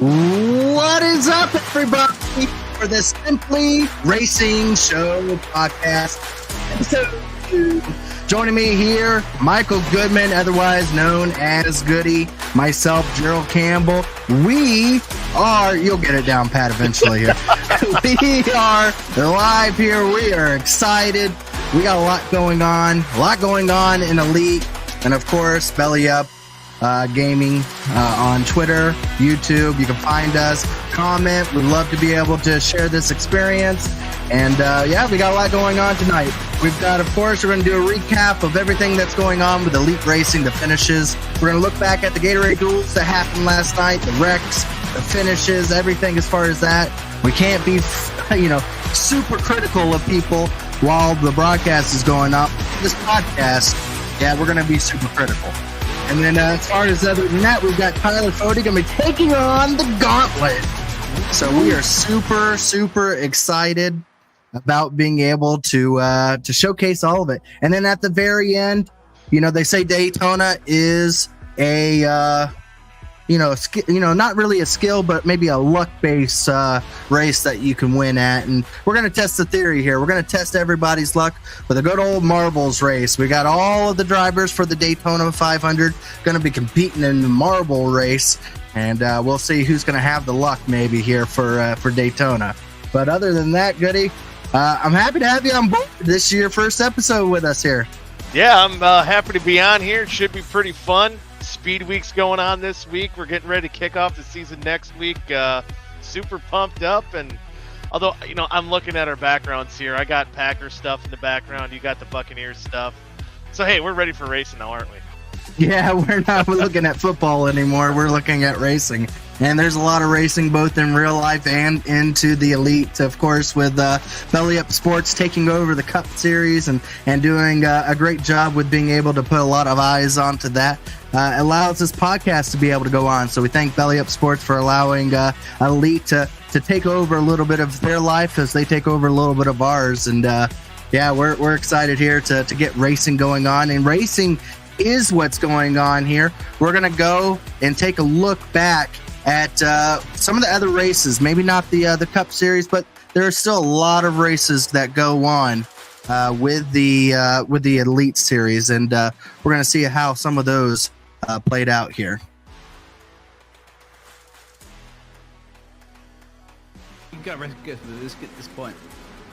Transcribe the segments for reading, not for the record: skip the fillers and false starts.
What is up, everybody, for the Simply Racing Show podcast episode 2. Joining me here, Michael Goodman, otherwise known as Goody, myself, Gerald Campbell. We are, you'll get it down pat eventually here. We are live here. We are excited. We got a lot going on in Elite, and of course, BellyUp Gaming on Twitter, YouTube. You can find us, comment. We'd love to be able to share this experience. And yeah, we got a lot going on tonight. We've got, of course, we're going to do a recap of everything that's going on with Elite Racing, the finishes. We're going to look back at the Gatorade duels that happened last night, the wrecks, the finishes, everything as far as that. We can't be, super critical of people while the broadcast is going up. This podcast, yeah, we're going to be super critical. And then as far as other than that, we've got Tyler Fody going to be taking on the gauntlet. So we are super, super excited about being able to showcase all of it. And then at the very end, they say Daytona is a not really a skill, but maybe a luck-based race that you can win at. And we're going to test the theory here. We're going to test everybody's luck with a good old marbles race. We got all of the drivers for the Daytona 500 going to be competing in the marble race, and we'll see who's going to have the luck maybe here for Daytona. But other than that, Goody, I'm happy to have you on board. This is your first episode with us here. Yeah, I'm happy to be on here. It should be pretty fun. Speed Week's going on this week. We're getting ready to kick off the season next week. Super pumped up. And although, I'm looking at our backgrounds here. I got Packers stuff in the background. You got the Buccaneers stuff. So, hey, we're ready for racing now, aren't we? Yeah, we're not looking at football anymore. We're looking at racing. And there's a lot of racing both in real life and into the Elite, of course, with BellyUp Sports taking over the Cup Series and doing a great job with being able to put a lot of eyes onto that. Allows this podcast to be able to go on. So we thank BellyUp Sports for allowing Elite to take over a little bit of their life as they take over a little bit of ours. And yeah, we're excited here to get racing going on. And racing is what's going on here. We're going to go and take a look back at some of the other races, maybe not the Cup Series, but there are still a lot of races that go on with the Elite Series, and we're going to see how some of those played out here. You've got to get this point.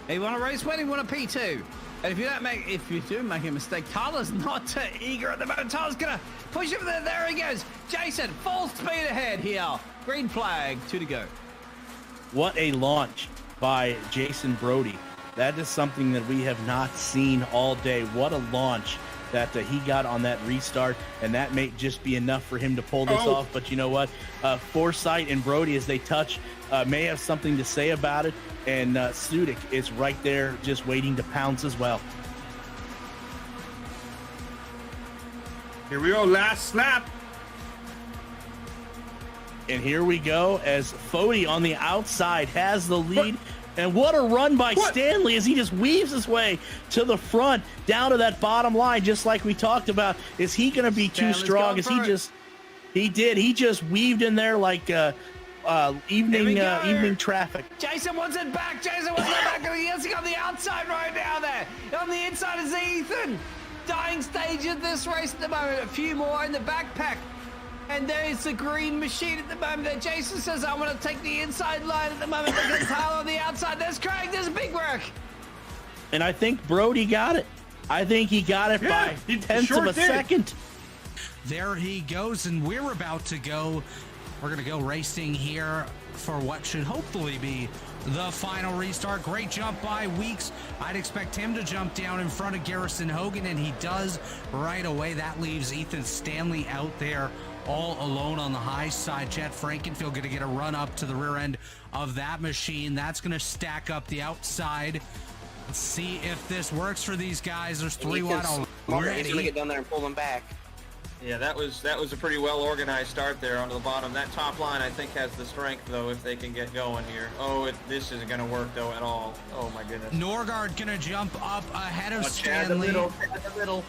Hey, you want a race win? You want a P2? And if you do make a mistake, Tyler's not eager at the moment. Tyler's gonna push him there. There he goes. Jason, full speed ahead here. Green flag, 2 to go. What a launch by Jason Brody. That is something that we have not seen all day. What a launch that he got on that restart, and that may just be enough for him to pull this off. But you know what? Forsythe and Brody, as they touch, may have something to say about it. And Sudik is right there just waiting to pounce as well. Here we go, last lap. And here we go as Fody on the outside has the lead. And what a run by Stanley as he just weaves his way to the front, down to that bottom line, just like we talked about. Is he going to be too strong? As he just weaved in there like evening traffic. Jason wants it back. Jason wants it back. He has to go on the outside right now there. On the inside is Ethan. Dying stage of this race at the moment. A few more in the backpack. And there is the green machine at the moment that Jason says, I want to take the inside line at the moment. There's Tyler on the outside. There's Craig. There's big work. And I think Brody got it. I think he got it by tenths of a second. There he goes, and we're about to go. We're going to go racing here for what should hopefully be the final restart. Great jump by Weeks. I'd expect him to jump down in front of Garrison Hogan, and he does right away. That leaves Ethan Stanley out there all alone on the high side. Jet Frankenfield going to get a run up to the rear end of that machine. That's going to stack up the outside. Let's see if this works for these guys. There's 3 wide already. He's going to get down there and pull them back. Yeah, that was a pretty well organized start there onto the bottom. That top line, I think, has the strength though if they can get going here. This isn't going to work though at all. Oh my goodness. Norgard going to jump up ahead of Stanley. Stanley. The middle.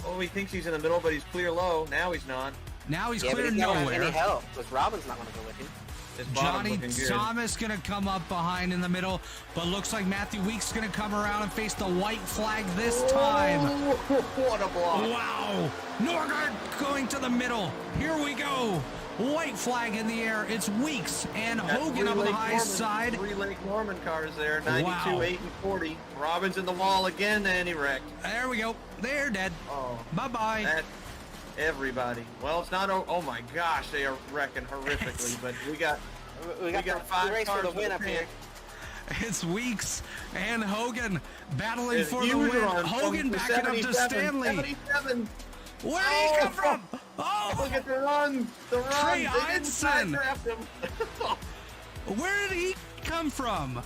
Oh, he thinks he's in the middle, but he's clear low. Now he's not. Now he's Yeah, but clear he's not gonna have nowhere. any help because Robin's not going to go with him. His bottom's Johnny looking good. Thomas gonna come up behind in the middle, but looks like Matthew Weeks gonna come around and face the white flag this time. What a block. Wow! Norgard going to the middle. Here we go. White flag in the air. It's Weeks and Hogan up on the high side. 3 Lake Norman cars there. 92, Wow. 8, and 40. Robbins in the wall again, and he wrecked. There we go. They're dead. Oh, Bye-bye. that everybody. Well, it's not. Oh my gosh, they are wrecking horrifically. But we got The 5 race cars for the with win a up here. chance. It's Weeks and Hogan battling It's for the huge win. run Hogan from the backing up to 77, Stanley. 77. Where did he Oh, come from? Oh! Look at the run. The run. Trey They didn't Einstein. side-draft him. Where did he come from?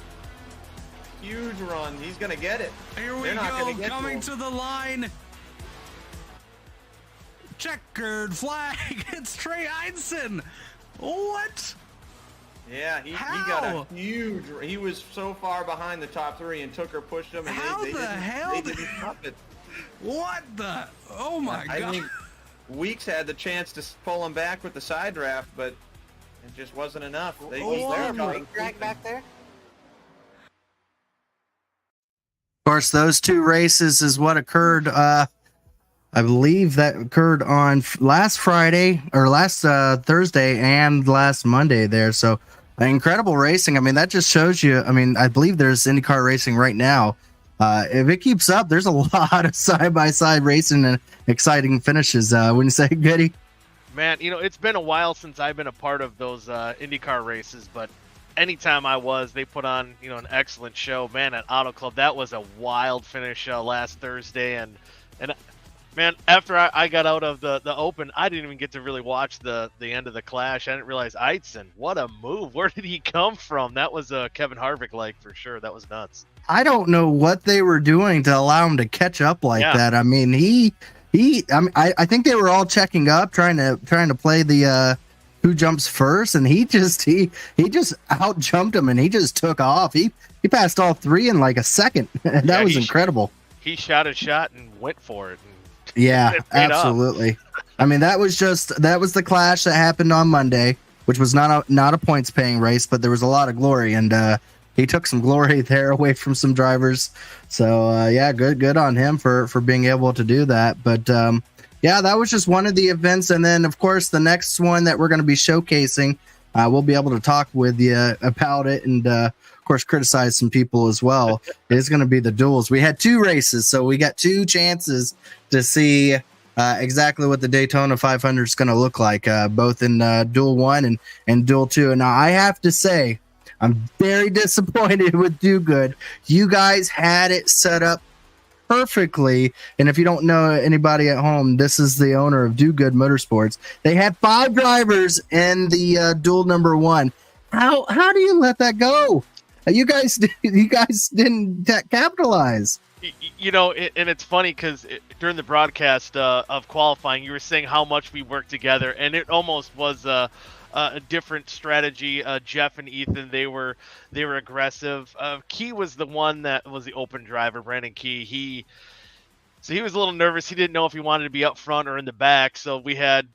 Huge run. He's going to get it. Here we They're not go, gonna get coming to to the line. Checkered flag. It's Trey Einstein. What? Yeah, he How? got a huge. He was so far behind the top 3, and Tucker pushed him. And How they the didn't, hell They did- didn't stop it. What the? Oh my I God. think Weeks had the chance to pull him back with the side draft, but it just wasn't enough. They Oh, Was there a he caught brake him drag sleeping. back there? Of course, those 2 races is what occurred. I believe that occurred on last Friday or last Thursday and last Monday there. So incredible racing. I mean, that just shows you. I mean, I believe there's IndyCar racing right now. If it keeps up, there's a lot of side-by-side racing and exciting finishes. Wouldn't you say, Goody? Man, it's been a while since I've been a part of those IndyCar races, but anytime I was, they put on, an excellent show. Man, at Auto Club, that was a wild finish last Thursday, and man, after I got out of the Open, I didn't even get to really watch the end of the Clash. I didn't realize Eitzen, what a move! Where did he come from? That was Kevin Harvick like for sure. That was nuts. I don't know what they were doing to allow him to catch up like Yeah. that. I mean, I think they were all checking up, trying to play the who jumps first, and he just out jumped him and he just took off. He passed all 3 in like a second. That Yeah, was he incredible. He shot his shot and went for it. Yeah, It paid off. absolutely. I mean, that was the clash that happened on Monday, which was not a points paying race, but there was a lot of glory, and he took some glory there away from some drivers. So yeah, good on him for being able to do that. But yeah, that was just one of the events, and then of course the next one that we're going to be showcasing, we'll be able to talk with you about it, and of course criticize some people as well. It's going to be the duels. We had 2 races, so we got 2 chances to see exactly what the Daytona 500 is going to look like, both in Duel 1 and Duel 2. And now I have to say, I'm very disappointed with Do Good. You guys had it set up perfectly. And if you don't know anybody at home, this is the owner of Do Good Motorsports. They had 5 drivers in the Duel number 1. How do you let that go? You guys didn't capitalize. And it's funny because during the broadcast of qualifying, you were saying how much we worked together, and it almost was a different strategy. Jeff and Ethan, they were aggressive. Key was the one that was the open driver, Brandon Key. He was a little nervous. He didn't know if he wanted to be up front or in the back. So we had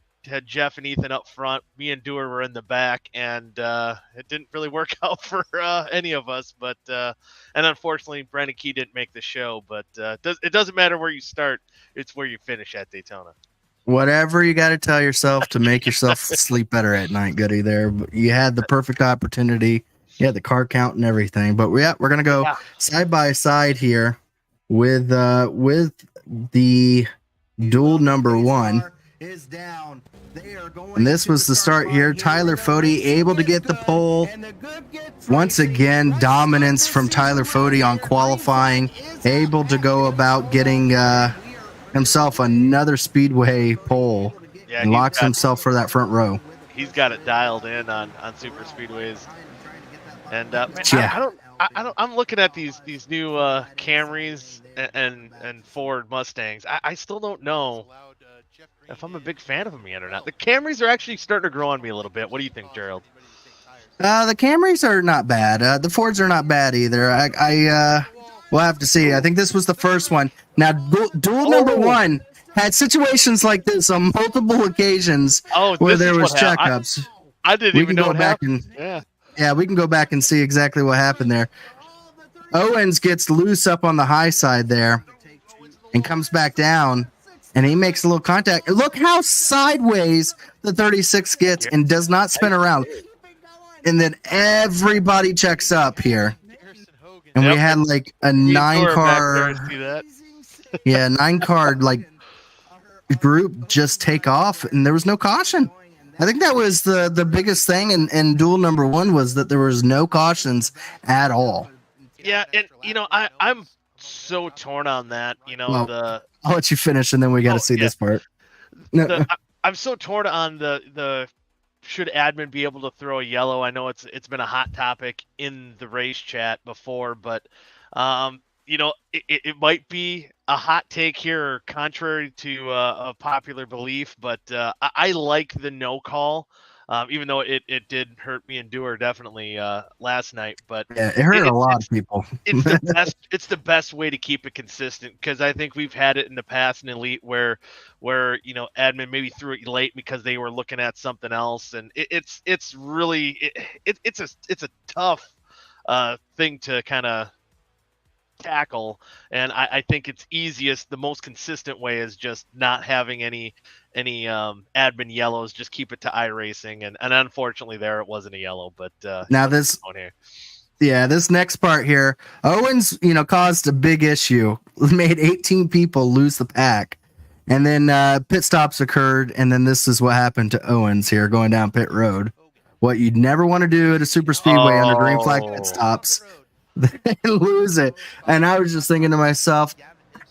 Jeff and Ethan up front. Me and Dewar were in the back, and it didn't really work out for any of us. But and unfortunately, Brandon Key didn't make the show. But it doesn't matter where you start; it's where you finish at Daytona. Whatever you got to tell yourself to make yourself sleep better at night, Goody. There, you had the perfect opportunity. You had the car count and everything. But we're gonna go side by side here with the Duel number 1. Is down. And this was the start here. Tyler Fody able to get the pole. Once again, dominance from Tyler Fody on qualifying. Able to go about getting himself another Speedway pole. Yeah, and locks himself for that front row. He's got it dialed in on super speedways. And Yeah. I'm looking at these new Camrys and Ford Mustangs. I still don't know if I'm a big fan of them yet or not. The Camrys are actually starting to grow on me a little bit. What do you think, Gerald? The Camrys are not bad. The Fords are not bad either. I we'll have to see. I think this was the first one. Now, duel number 1. had situations like this on multiple occasions Oh, where this there is was what happened. checkups. I didn't We even can know go what back happened. and Yeah. we can go back and see exactly what happened there. Owens gets loose up on the high side there and comes back down, and he makes a little contact. Look how sideways the 36 gets and does not spin around. And then everybody checks up here. And we Yep. had like a Me and nine Dora back there, car, see that? yeah, 9-card like group just take off, and there was no caution. I think that was the biggest thing in duel number 1 was that there was no cautions at all. Yeah, and I'm so torn on that. Well, I'll let you finish, and then we got to see this part. I'm so torn on the should admin be able to throw a yellow. I know it's been a hot topic in the race chat before, but it might be a hot take here, contrary to a popular belief, but I like the no call. Even though it did hurt me and Dewar definitely last night, but yeah, it hurt a lot of people. It's the best. It's the best way to keep it consistent, because I think we've had it in the past in Elite where admin maybe threw it late because they were looking at something else, and it's a tough thing to kind of tackle, and I think it's easiest, the most consistent way is just not having any admin yellows, just keep it to iRacing, and unfortunately there it wasn't a yellow, but now this next part here, Owens caused a big issue, made 18 people lose the pack, and then pit stops occurred, and then this is what happened to Owens here going down pit road, what you'd never want to do at a super speedway under green flag pit stops. They lose it, and I was just thinking to myself,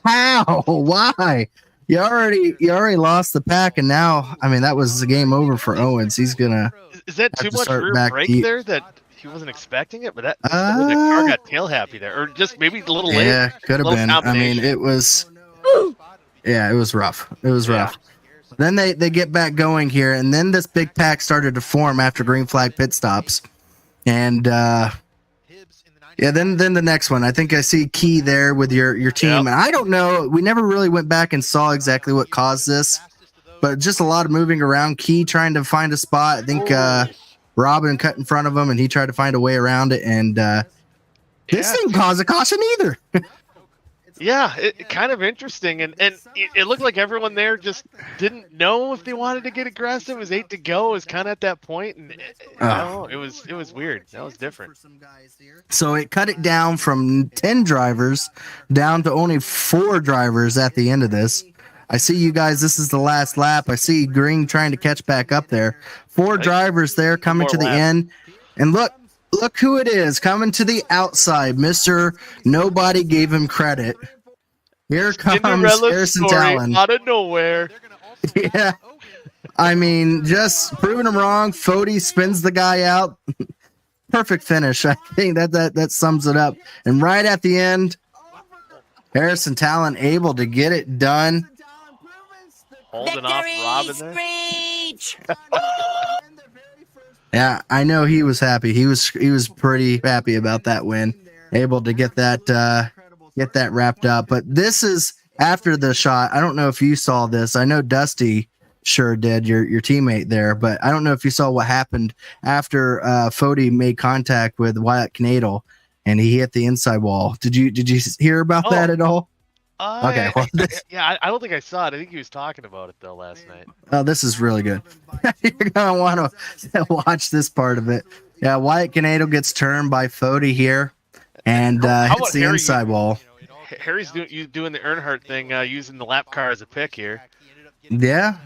how? Why? You already lost the pack, and now, I mean, that was the game over for Owens. He's gonna. Is that too much rear brake there that he wasn't expecting it? But the car got tail happy there, or just maybe a little late. Yeah, could have been. I mean, it was. Yeah, it was rough. It was rough. Then they get back going here, and then this big pack started to form after green flag pit stops, and. Yeah, then the next one. I think I see Key there with your team. Yep. And I don't know. We never really went back and saw exactly what caused this. But just a lot of moving around. Key trying to find a spot. I think Robin cut in front of him, and he tried to find a way around it. And this didn't cause a caution either. Yeah, it kind of interesting. And it looked like everyone there just didn't know if they wanted to get aggressive. It was 8 to go. It was kind of at that point. And I don't know. It was weird. That was different. So it cut it down from 10 drivers down to only 4 drivers at the end of this. I see you guys. This is the last lap. I see Green trying to catch back up there. 4 drivers there coming to the end. And look who it is coming to the outside. Mr. Nobody gave him credit. Here comes Harrison Talon. Out of nowhere. Yeah. I mean, just proving him wrong. Fody spins the guy out. Perfect finish. I think that sums it up. And right at the end, Harrison Talon able to get it done. Holding off Robin there. Yeah, I know he was happy. He was pretty happy about that win. Able to get that wrapped up. But this is after the shot. I don't know if you saw this. I know Dusty sure did, your teammate there, but I don't know if you saw what happened after Fody made contact with Wyatt Knadel and he hit the inside wall. Did you hear about that at all? Okay. Well, I don't think I saw it. I think he was talking about it though last night. Oh, this is really good. You're gonna want to watch this part of it. Yeah, Wyatt Knadel gets turned by Fody here and hits the inside wall. Harry's doing the Earnhardt thing, using the lap car as a pick here. Yeah.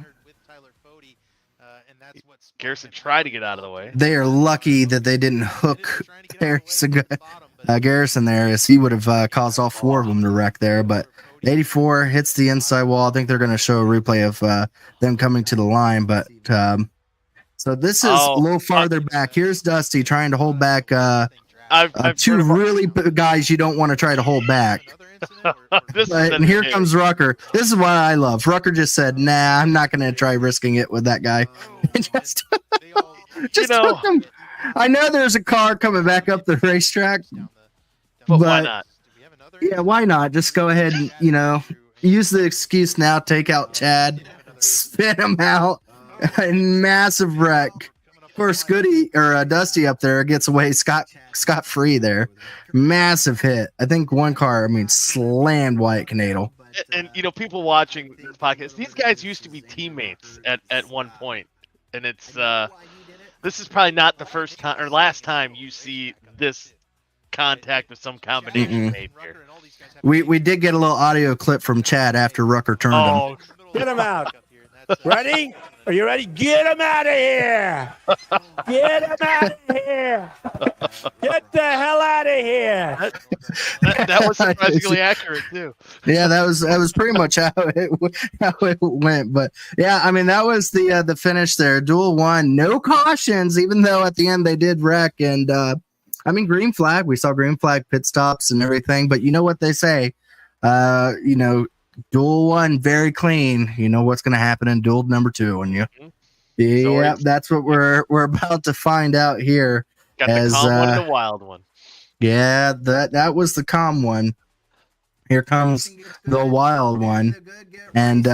Garrison tried to get out of the way. They are lucky that they didn't hook Garrison there, as he would have caused all 4 of them to wreck there. But 84 hits the inside wall. I think they're going to show a replay of them coming to the line. But so this is a little farther back. Here's Dusty trying to hold back I've 2 really guys you don't want to try to hold back. And here comes Rucker. This is what I love. Rucker just said, "Nah, I'm not going to try risking it with that guy." just took him. I know there's a car coming back up the racetrack, but why not? Yeah, why not? Just go ahead and use the excuse now, take out Chad, spin him out, and massive wreck. Of course, Goody or Dusty up there gets away scot free there. Massive hit. I think one car, slammed Wyatt Knadel. And people watching this podcast, these guys used to be teammates at one point, and it's this is probably not the first time or last time you see this contact with some combination made here. We did get a little audio clip from Chad after Rucker turned him. Get him out. Ready? Are you ready? Get him out of here! Get him out of here! Get the hell out of here! That was surprisingly accurate too. Yeah, that was pretty much how it went. But yeah, that was the finish there. Duel 1, no cautions, even though at the end they did wreck. And green flag. We saw green flag pit stops and everything. But you know what they say? Duel 1 very clean. You know what's going to happen in duel number 2 on you. Yeah, that's what we're about to find out here. Got the calm one and the wild one. Yeah, that was the calm one. Here comes the wild one, and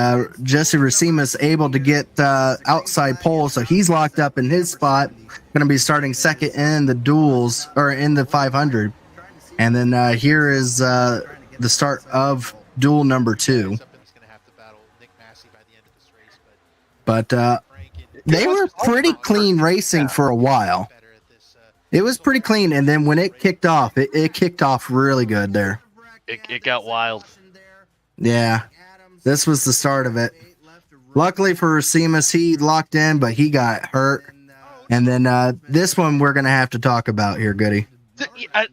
Jesse Racima's able to get outside pole, so he's locked up in his spot. Going to be starting second in the duels or in the 500, and then here is the start of duel number 2. But they were pretty clean racing for a while. It was pretty clean, and then when it kicked off, it kicked off really good there. It got wild. Yeah, this was the start of it. Luckily for Racimas, he locked in, but he got hurt. And then this one we're going to have to talk about here, Goody.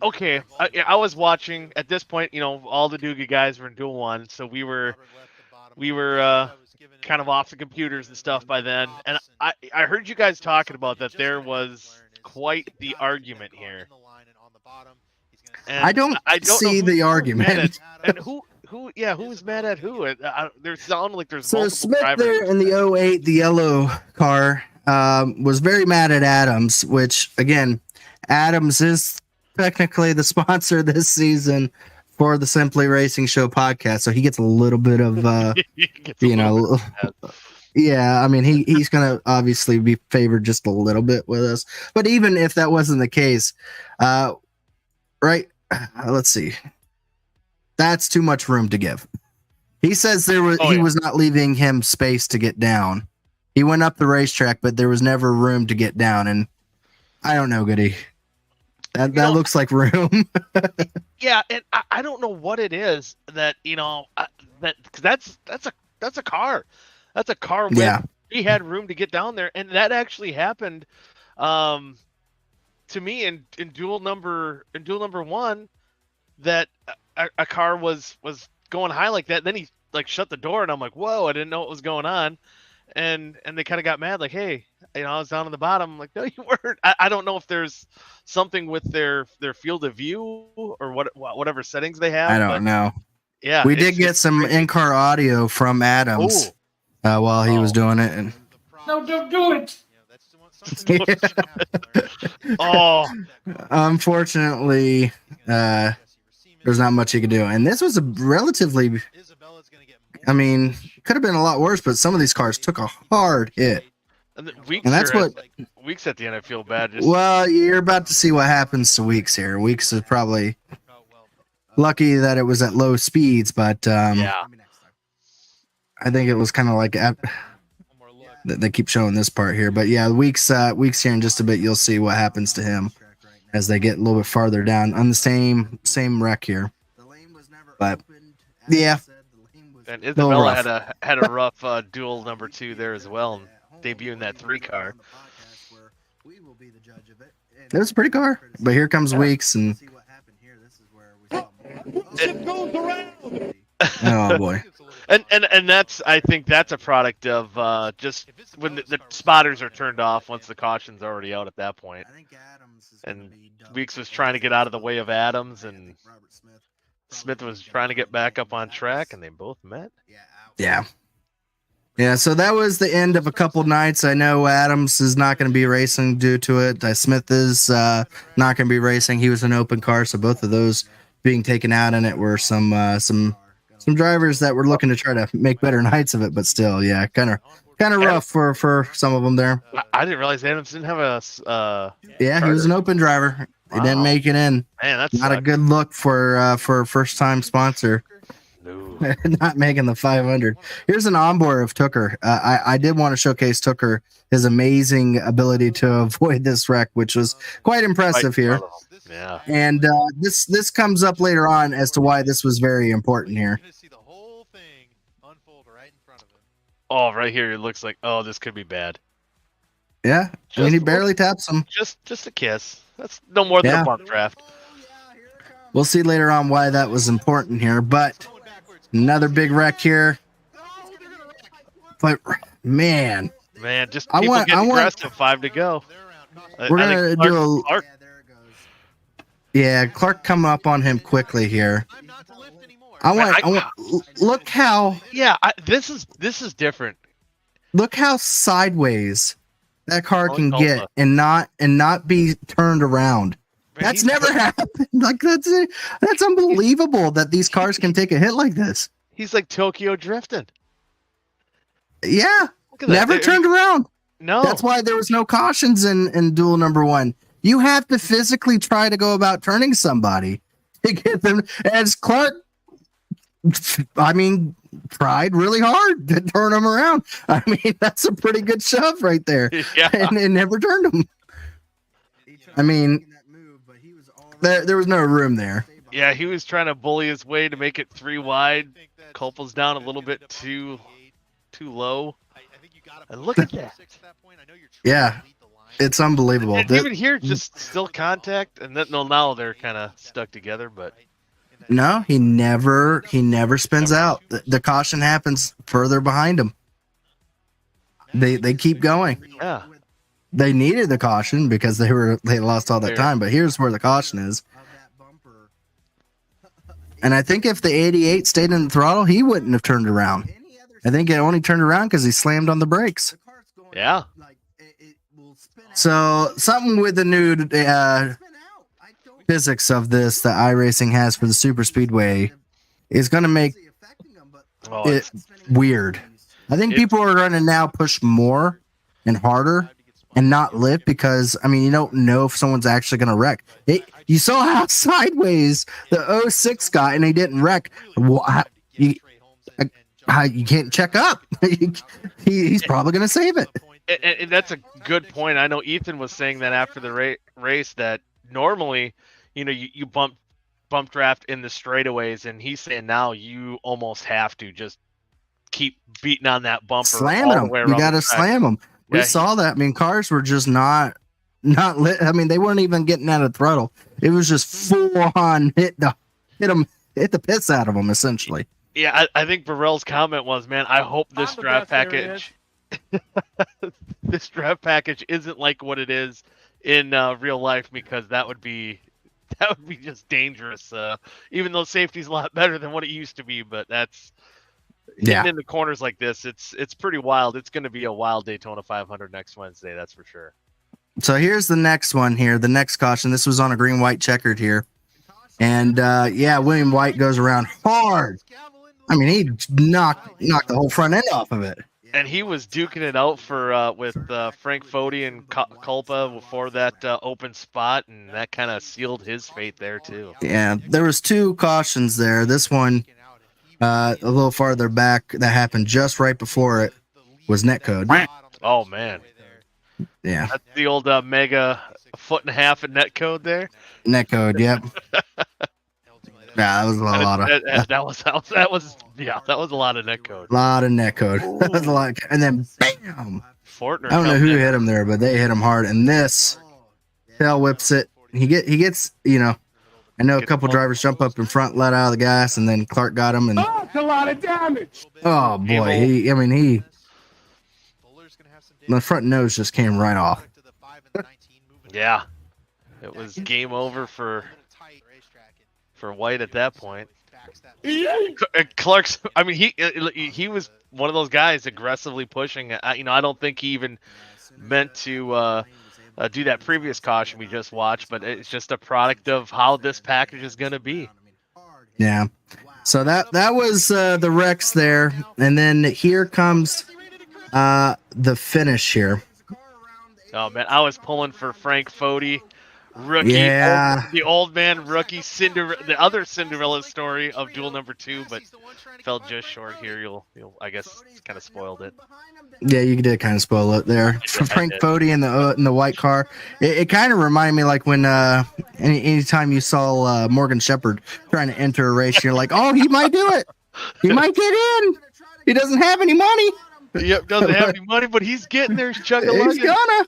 Okay, I was watching at this point. All the Doogie guys were in Duel 1, so we were kind of off the computers and stuff by then. And I heard you guys talking about that there was quite the argument here. And I don't see the argument. And who's mad at who? There sound like there's so multiple Smith drivers. there in the 08, the yellow car, was very mad at Adams, which again, Adams is technically the sponsor this season for the Simply Racing Show podcast, so he gets a little bit of yeah, he's gonna obviously be favored just a little bit with us, but even if that wasn't the case, right, let's see, that's too much room to give. He says he was not leaving him space to get down. He went up the racetrack, but there was never room to get down, and I don't know, Goody. That looks like room. Yeah, and I don't know what it is that that's a car. That's a car. Yeah, he had room to get down there, and that actually happened to me in duel number 1. That a car was going high like that. Then he shut the door, and I'm like, whoa! I didn't know what was going on. And they kind of got mad, like, hey, I was down on the bottom. I'm like, no, you weren't. I don't know if there's something with their field of view or whatever settings they have. I don't know. Yeah, we did get some in-car audio from Adams while he was doing it. And No, don't do it. Unfortunately, there's not much you could do. And this was a relatively, could have been a lot worse, but some of these cars took a hard hit. And that's what Weeks at the end. I feel bad. Well, you're about to see what happens to Weeks here. Weeks is probably lucky that it was at low speeds, but yeah, I think it was kind of like they keep showing this part here, but yeah, Weeks here in just a bit. You'll see what happens to him as they get a little bit farther down on the same wreck here. But yeah. And Isabella had a rough duel number 2 there as well, debuting that 3 car. It was a pretty car, but here comes Weeks and oh boy. And I think that's a product of just when the spotters are turned off once the caution's already out at that point. And Weeks was trying to get out of the way of Adams, and Smith was trying to get back up on track, and they both met. Yeah, so that was the end of a couple nights. I know Adams is not going to be racing due to it. Smith is not going to be racing. He was an open car, so both of those being taken out in it were some some drivers that were looking to try to make better nights of it, but still, yeah, kind of rough for some of them there. I didn't realize Adams didn't have a. Yeah, he was an open driver. He didn't make it in. Man, that's not a good look for a first time sponsor. No. Not making the 500. Here's an onboard of Tooker. I did want to showcase Tooker, his amazing ability to avoid this wreck, which was quite impressive here. Yeah. And this comes up later on as to why this was very important here. Oh, right here it looks like, oh, this could be bad. Yeah, I mean, he barely taps him. Just a kiss. That's no more than a bump draft. We'll see later on why that was important here, but another big wreck here. But man, just people getting aggressive. 5 to go. We're gonna do a. Yeah, Clark come up on him quickly here. I want. Look how. Yeah, this is different. Look how sideways that car can get and not be turned around. Man, that's never happened. Like that's unbelievable that these cars can take a hit like this. He's like Tokyo drifting. Yeah, never turned around. No, that's why there was no cautions in duel number 1. You have to physically try to go about turning somebody to get them. As Clark, I mean, tried really hard to turn them around. I mean, that's a pretty good shove right there. Yeah, and it never turned him. I mean, there was no room there. Yeah, he was trying to bully his way to make it 3 wide. Culp's down a little bit too low. And look at that. Yeah, it's unbelievable. And even here, just still contact, and then now they're kind of stuck together. But no, he never spins out. The caution happens further behind him. They keep going. Yeah, they needed the caution because they lost all that time. But here's where the caution is. And I think if the 88 stayed in the throttle, he wouldn't have turned around. I think it only turned around because he slammed on the brakes. Yeah. So something with the new physics of this that iRacing has for the super speedway is going to make it weird. I think people are going to now push more and harder and not lift because, I mean, you don't know if someone's actually going to wreck. You saw how sideways the 06 got and he didn't wreck. You can't check up. He's probably going to save it. And that's a good point. I know Ethan was saying that after the race that normally, you bump draft in the straightaways, and he's saying now you almost have to just keep beating on that bumper. Slamming them. You got to slam them. We saw that. I mean, cars were just not lit. I mean, they weren't even getting out of throttle. It was just full on hit the piss out of them, essentially. Yeah, I think Burrell's comment was, man, I hope this draft package this draft package isn't like what it is in real life, because that would be just dangerous. Even though safety's a lot better than what it used to be, but that's hitting in the corners like this. It's pretty wild. It's going to be a wild Daytona 500 next Wednesday, that's for sure. So here's the next one here. The next caution. This was on a green-white checkered here, and William White goes around hard. I mean, he knocked the whole front end off of it. And he was duking it out with Frank Foti and Culpa for that open spot, and that kind of sealed his fate there too. Yeah, there was 2 cautions there. This one, a little farther back, that happened just right before it, was netcode. Oh man, yeah, that's the old mega 1.5 in netcode there. Netcode, yep. Yeah, that was a lot of that was a lot of netcode. A lot of netcode. That was a lot, and then bam! Fortner, I don't know who hit him there, but they hit him hard. And this tail whips it. He gets. I know a couple drivers jump up in front, let out of the gas, and then Clark got him. And that's a lot of damage. Oh boy, the front nose just came right off. Yeah, it was game over for White at that point. Clark's, I mean, he was one of those guys aggressively pushing. I don't think he even meant to do that previous caution we just watched, but it's just a product of how this package is going to be. Yeah. So that was the Rex there, and then here comes the finish here. Oh man, I was pulling for Frank Foti, rookie, Yeah. the old man rookie, the other Cinderella story of duel number 2, but fell just short here. You'll I guess kind of spoiled it. Yeah, you did kind of spoil it there. For Frank Foti in the white car, it kind of reminded me like when anytime you saw Morgan Shepherd trying to enter a race, you're like, oh, he might do it. He might get in. He doesn't have any money. Yep, doesn't have any money, but he's getting there. He's chugging. He's gonna.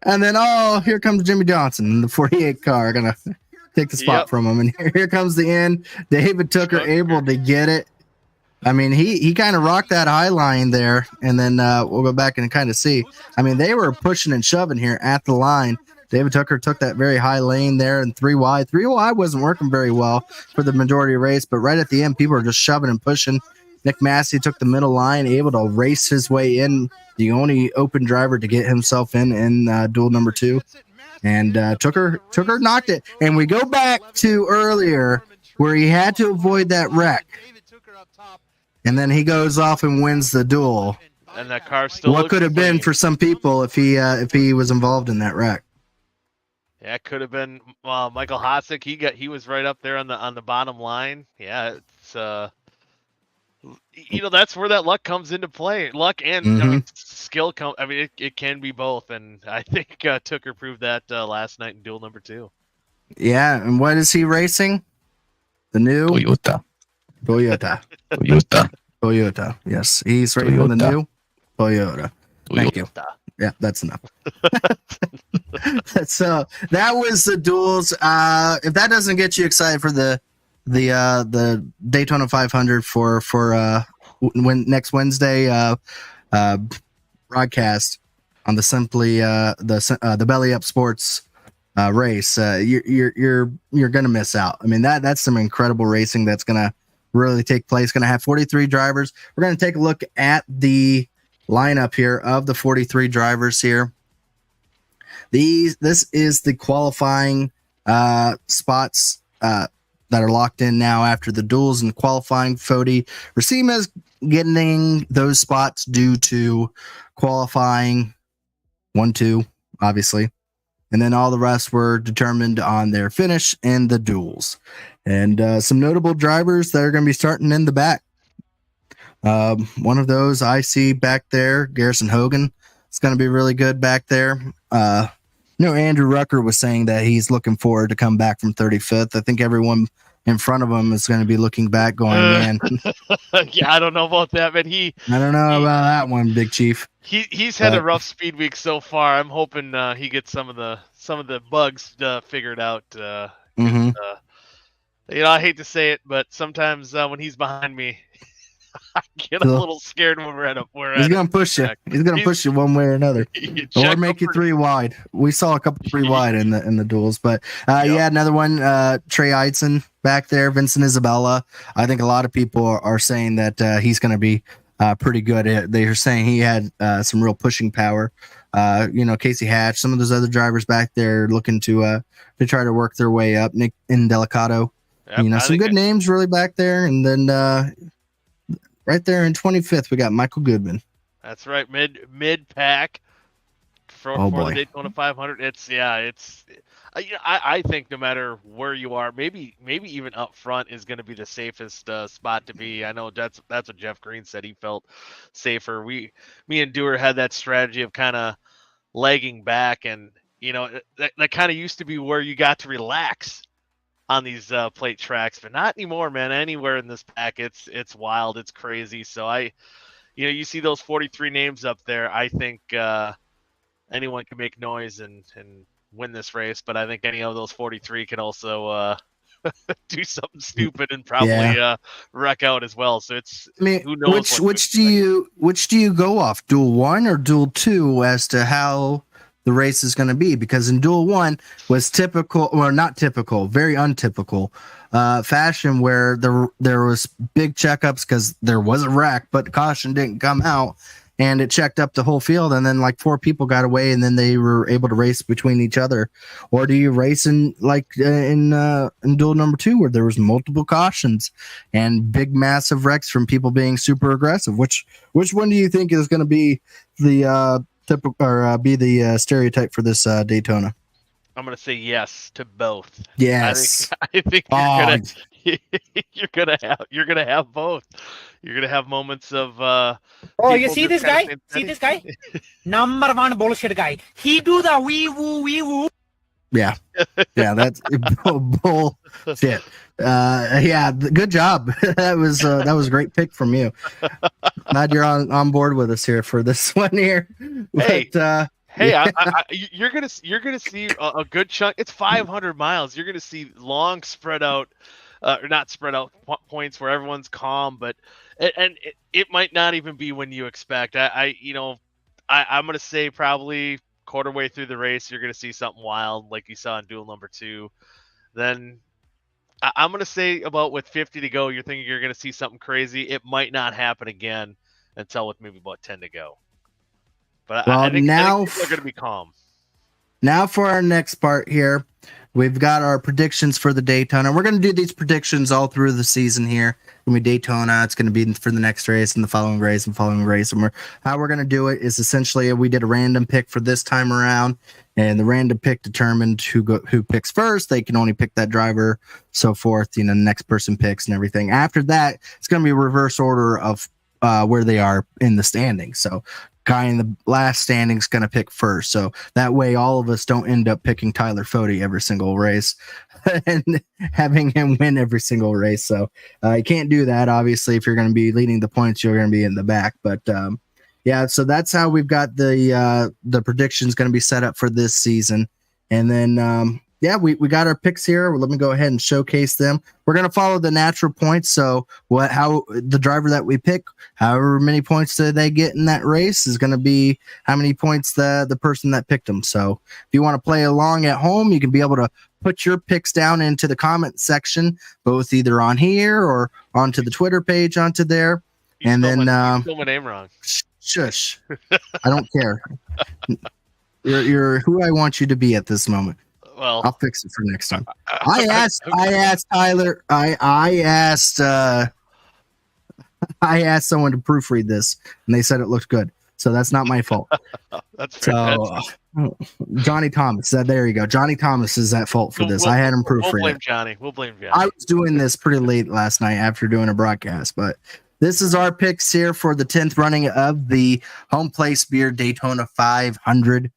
And then, here comes Jimmy Johnson in the 48 car, gonna take the spot from him. And here comes the end. David Tooker able to get it. I mean, he kind of rocked that high line there, and then we'll go back and kind of see. I mean, they were pushing and shoving here at the line. David Tooker took that very high lane there and 3 wide. 3 wide wasn't working very well for the majority of the race, but right at the end, people were just shoving and pushing. Nick Massey took the middle line, able to race his way in, the only open driver to get himself in duel number 2. And Tooker knocked it. And we go back to earlier where he had to avoid that wreck. And then he goes off and wins the duel. And that car still. What could have been for some people if he was involved in that wreck? Yeah, it could have been Michael Hossack. He was right up there on the bottom line. Yeah, it's that's where that luck comes into play. Luck and skill come. I mean, it can be both, and I think Tooker proved that last night in duel number 2. Yeah, and what is he racing? The new Toyota. Yes, he's racing the new Toyota. Thank you. Yeah, that's enough. So that was the duels. If that doesn't get you excited for the Daytona 500 for next Wednesday broadcast on the the BellyUp Sports race, you're gonna miss out. I mean, that's some incredible racing that's gonna really take place. Gonna have 43 drivers. We're gonna take a look at the lineup here of the 43 drivers here. This is the qualifying spots that are locked in now after the duels and qualifying. Foti Racima is getting those spots due to qualifying 1-2, obviously. And then all the rest were determined on their finish in the duels. And some notable drivers that are going to be starting in the back. One of those I see back there, Garrison Hogan. It's going to be really good back there. Andrew Rucker was saying that he's looking forward to come back from 35th. I think everyone in front of him is going to be looking back going, man. Yeah, I don't know about that, but I don't know about that one, Big Chief. He's had a rough speed week so far. I'm hoping he gets some of the bugs figured out. I hate to say it, but sometimes when he's behind me, I get a little scared when we're at a. He's gonna push you. He's gonna push you one way or another, or make you 3 wide. We saw a couple 3 wide in the duels, but yeah, another one. Trey Eidson back there, Vincent Isabella. I think a lot of people are saying that he's gonna be pretty good. They are saying he had some real pushing power. Casey Hatch, some of those other drivers back there looking to try to work their way up. Nick Indelicato, some good names really back there, and then. Right there in 25th, we got Michael Goodman. That's right, mid pack for the Daytona 500. I think no matter where you are, maybe even up front is going to be the safest spot to be. I know that's what Jeff Green said. He felt safer. Me and Dewar had that strategy of kind of lagging back, and that kind of used to be where you got to relax on these plate tracks, but not anymore, man. Anywhere in this pack, it's wild, it's crazy. So you see those 43 names up there. I think anyone can make noise and win this race, but I think any of those 43 can also do something stupid and probably wreck out as well. So who knows which do you go off, duel 1 or duel 2 as to how the race is going to be? Because in duel 1 was typical, or not typical, very untypical fashion where there was big checkups because there was a wreck, but caution didn't come out. and it checked up the whole field, and then like 4 people got away, and then they were able to race between each other? Or do you race in duel number 2 where there was multiple cautions and big massive wrecks from people being super aggressive? Which one do you think is going to be the typical or be the stereotype for this Daytona? I'm gonna say yes to both. Yes. I think you're gonna have both. You're gonna have moments of Oh, you people see this just kinda guy? saying, See this guy? Number 1 bullshit guy. He do the wee woo. Yeah, that's bullshit. Yeah, good job. That was a great pick from you. Glad you're on board with us here for this one here. Hey, But, hey, yeah. you're gonna see a good chunk. It's 500 miles. You're gonna see long spread out, or not spread out points where everyone's calm, but it might not even be when you expect. I'm gonna say probably quarter way through the race, you're gonna see something wild like you saw in duel number 2. Then I'm gonna say about with 50 to go, you're thinking you're gonna see something crazy. It might not happen again until with maybe about 10 to go. But I think people are going to be calm. Now for our next part here, we've got our predictions for the Daytona. We're going to do these predictions all through the season here. When we Daytona, it's going to be for the next race and the following race and following race. And how we're going to do it is essentially we did a random pick for this time around, and the random pick determined who picks first. They can only pick that driver, so forth. The next person picks and everything. After that, it's going to be a reverse order of where they are in the standings. So guy in the last standing is going to pick first. So that way all of us don't end up picking Tyler Fody every single race and having him win every single race. So you can't do that. Obviously, if you're going to be leading the points, you're going to be in the back. But yeah, so that's how we've got the predictions going to be set up for this season. And then, yeah, we got our picks here. Let me go ahead and showcase them. We're going to follow the natural points. So how the driver that we pick, however many points that they get in that race is going to be how many points the person that picked them. So if you want to play along at home, you can be able to put your picks down into the comment section, both either on here or onto the Twitter page onto there. You and then spelled my name wrong. Shush. I don't care. You're who I want you to be at this moment. Well, I'll fix it for next time. I asked Tyler. I asked someone to proofread this, and they said it looked good. So that's not my fault. That's fair. So Johnny Thomas. There you go. Johnny Thomas is at fault for this. I had him proofread. We'll blame Johnny. I was doing this pretty late last night after doing a broadcast, but this is our picks here for the 10th running of the Home Place Beer Daytona 500.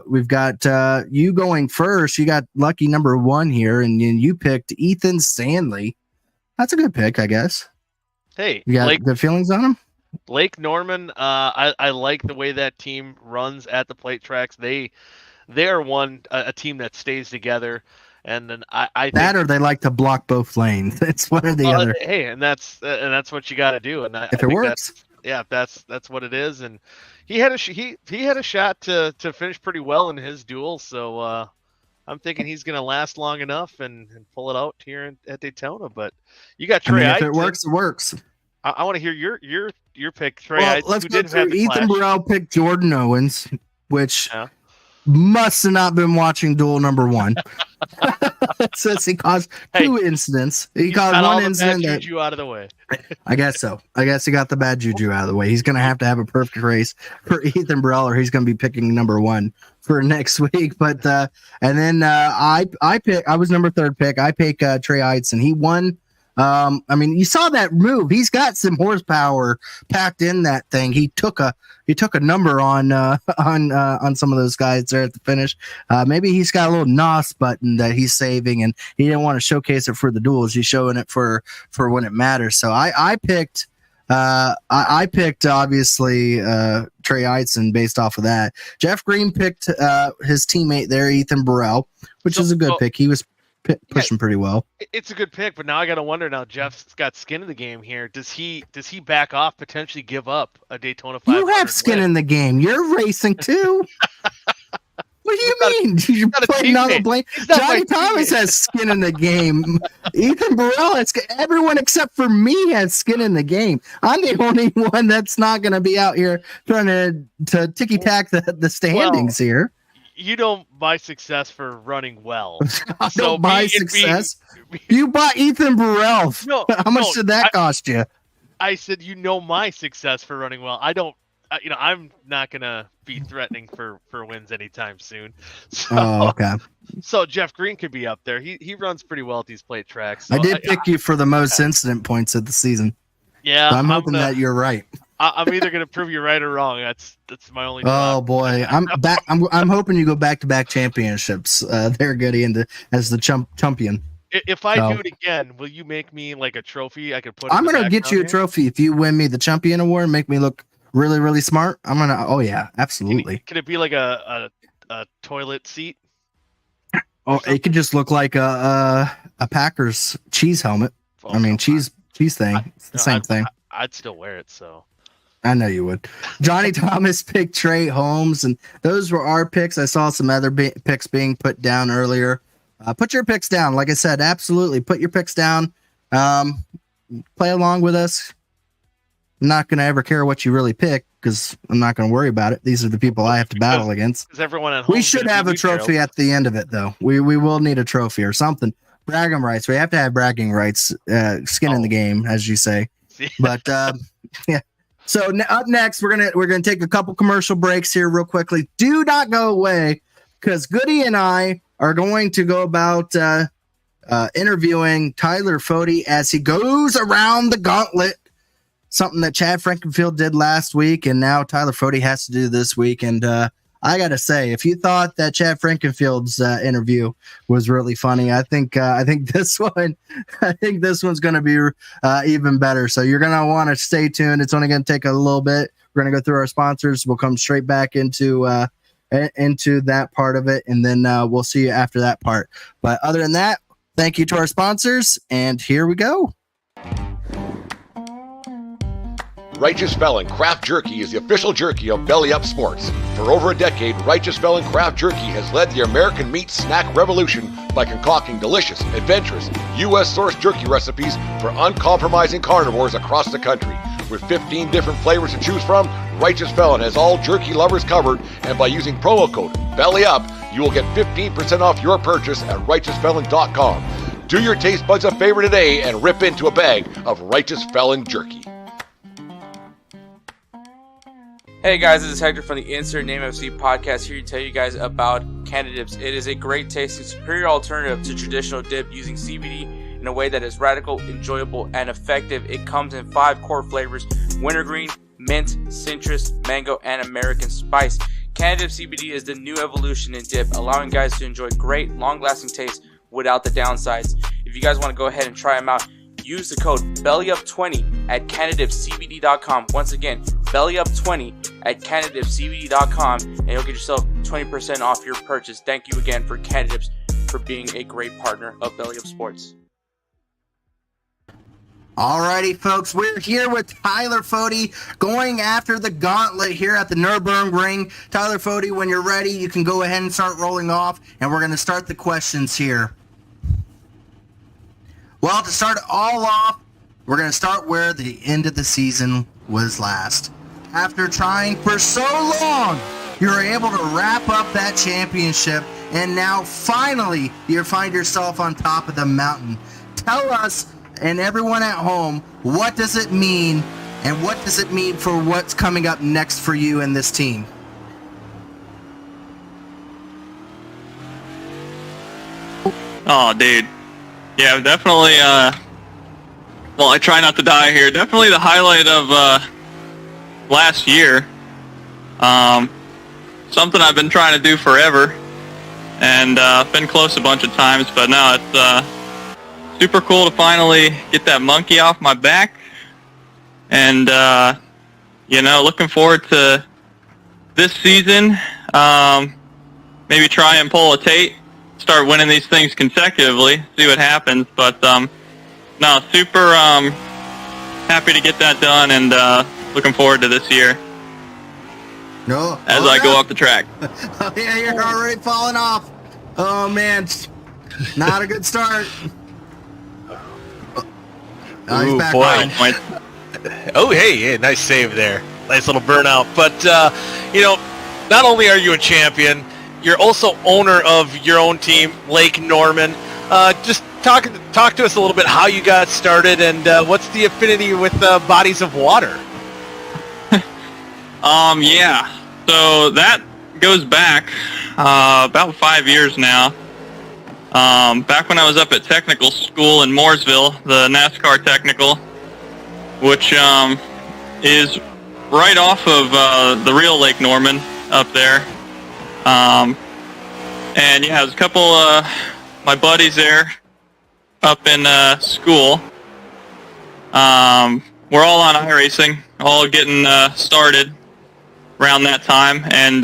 We've got you going first. You got lucky number 1 here, and you picked Ethan Stanley. That's a good pick, I guess. Hey, you got good feelings on him? Lake Norman, I like the way that team runs at the plate tracks. They are a team that stays together, and then I think that, or they like to block both lanes. It's one or the other. Hey, and that's what you got to do. And if it works, that's what it is. And he had a shot to finish pretty well in his duel. So I'm thinking he's going to last long enough and pull it out here at Daytona. But you got Trey. If it works, it works. I want to hear your pick, Trey. Well, let's go through. Ethan Burrell picked Jordan Owens, which must have not been watching duel number 1. Since he caused 2 incidents. He caused one incident. Bad juju out of the way. I guess so. I guess he got the bad juju out of the way. He's going to have a perfect race for Ethan Burrell, or he's going to be picking number 1 for next week. But and then I was number 3rd pick. I pick Trey Eidson. He won. I mean, you saw that move. He's got some horsepower packed in that thing. He took a number on some of those guys there at the finish. Maybe he's got a little NOS button that he's saving, and he didn't want to showcase it for the duels. He's showing it for when it matters. So I picked obviously Trey Eidson based off of that. Jeff Green picked his teammate there, Ethan Burrell, which is a good pick. He was pushing pretty well. It's a good pick, but now I got to wonder. Now Jeff's got skin in the game here. Does he back off, potentially give up a Daytona 500? You have skin in the game. You're racing too. What do you mean? You're not a putting all the teammate. blame. He's not my Johnny Thomas teammate. has skin in the game. Ethan Burrell has everyone except for me has skin in the game. I'm the only one that's not going to be out here trying to ticky tack the standings here. You don't buy success for running well. I So don't buy me- it being- success. You bought Ethan Burrell. No, How much no, did that cost you? I said, my success for running well. I don't, I'm not going to be threatening for wins anytime soon. So, Oh, okay. So Jeff Green could be up there. He runs pretty well at these plate tracks. So I did pick you for the most incident points of the season. Yeah. So I'm hoping that you're right. I'm either going to prove you right or wrong. That's my only Oh job. boy, I'm back. I'm hoping you go back-to-back championships. There, Goody, as the champion. If I So- do it again, will you make me like a trophy I could put I'm in the gonna get you a background here? trophy if you win me the champion award and make me look really, really smart. I'm gonna. Oh yeah, absolutely. Can it be like a toilet seat? Oh, it could just look like a Packers cheese helmet. Oh, I mean, come on. cheese thing. It's the same thing. I'd still wear it. So I know you would. Johnny Thomas picked Trey Holmes, and those were our picks. I saw some other picks being put down earlier. Put your picks down. Like I said, absolutely. Put your picks down. Play along with us. I'm not going to ever care what you really pick because I'm not going to worry about it. These are the people I have to battle against. because everyone at home. We should have a trophy at the end of it, though. We will need a trophy or something. Bragging rights. We have to have bragging rights. Skin in the game, as you say. But yeah. So up next, we're gonna take a couple commercial breaks here real quickly. Do not go away because Goody and I are going to go about interviewing Tyler Fody as he goes around the gauntlet. Something that Chad Frankenfield did last week, and now Tyler Fody has to do this week. And I gotta say, if you thought that Chad Frankenfield's interview was really funny, I think this one's gonna be even better. So you're gonna want to stay tuned. It's only gonna take a little bit. We're gonna go through our sponsors. We'll come straight back into that part of it, and then we'll see you after that part. But other than that, thank you to our sponsors, and here we go. Righteous Felon Craft Jerky is the official jerky of BellyUp Sports. For over a decade, Righteous Felon Craft Jerky has led the American meat snack revolution by concocting delicious, adventurous, U.S.-sourced jerky recipes for uncompromising carnivores across the country. With 15 different flavors to choose from, Righteous Felon has all jerky lovers covered, and by using promo code BellyUp, you will get 15% off your purchase at RighteousFelon.com. Do your taste buds a favor today and rip into a bag of Righteous Felon jerky. Hey guys, this is Hector from the Insert Name FC podcast here to tell you guys about Canada Dips. It is a great tasting, superior alternative to traditional dip using CBD in a way that is radical, enjoyable, and effective. It comes in 5 core flavors: wintergreen, mint, citrus, mango, and American spice. Canada Dip CBD is the new evolution in dip, allowing guys to enjoy great, long-lasting taste without the downsides. If you guys want to go ahead and try them out, use the code BellyUp20 at CanadipCBD.com. Once again, BellyUp20 at CanadipCBD.com, and you'll get yourself 20% off your purchase. Thank you again for Canada Dips for being a great partner of BellyUp Sports. Alrighty, folks, we're here with Tyler Fody going after the gauntlet here at the Nürburgring. Tyler Fody, when you're ready, you can go ahead and start rolling off, and we're going to start the questions here. Well, to start it all off, we're going to start where the end of the season was last. After trying for so long, you're able to wrap up that championship, and now finally you find yourself on top of the mountain. Tell us and everyone at home, what does it mean, and what does it mean for what's coming up next for you and this team? Oh, dude. Yeah, definitely, well, I try not to die here. Definitely the highlight of, last year. Something I've been trying to do forever. And, been close a bunch of times, but no, it's, super cool to finally get that monkey off my back. And, you know, looking forward to this season. Maybe try and pull a Tate. Start winning these things consecutively, see what happens. But no, super happy to get that done, and looking forward to this year. No. as I go up the track. Oh, yeah, you're already falling off. Oh, man. Not a good start. Oh, he's Ooh, back boy. on. Oh, hey, yeah, nice save there. Nice little burnout. But, not only are you a champion, you're also owner of your own team, Lake Norman. Just talk to us a little bit how you got started and what's the affinity with bodies of water? Yeah. So that goes back about 5 years now. Back when I was up at technical school in Mooresville, the NASCAR technical, which is right off of the real Lake Norman up there. And yeah, there's a couple my buddies there up in school. We're all on iRacing, all getting started around that time, and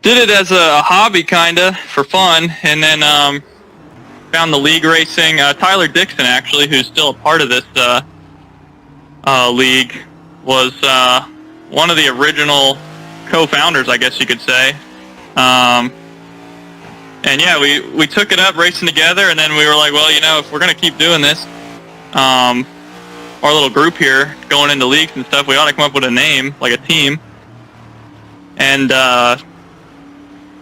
did it as a hobby, kinda, for fun, and then found the league racing. Tyler Dixon, actually, who's still a part of this league, was one of the original co-founders, I guess you could say. And yeah, we took it up racing together, and then we were like, well, if we're going to keep doing this, our little group here, going into leagues and stuff, we ought to come up with a name, like a team. And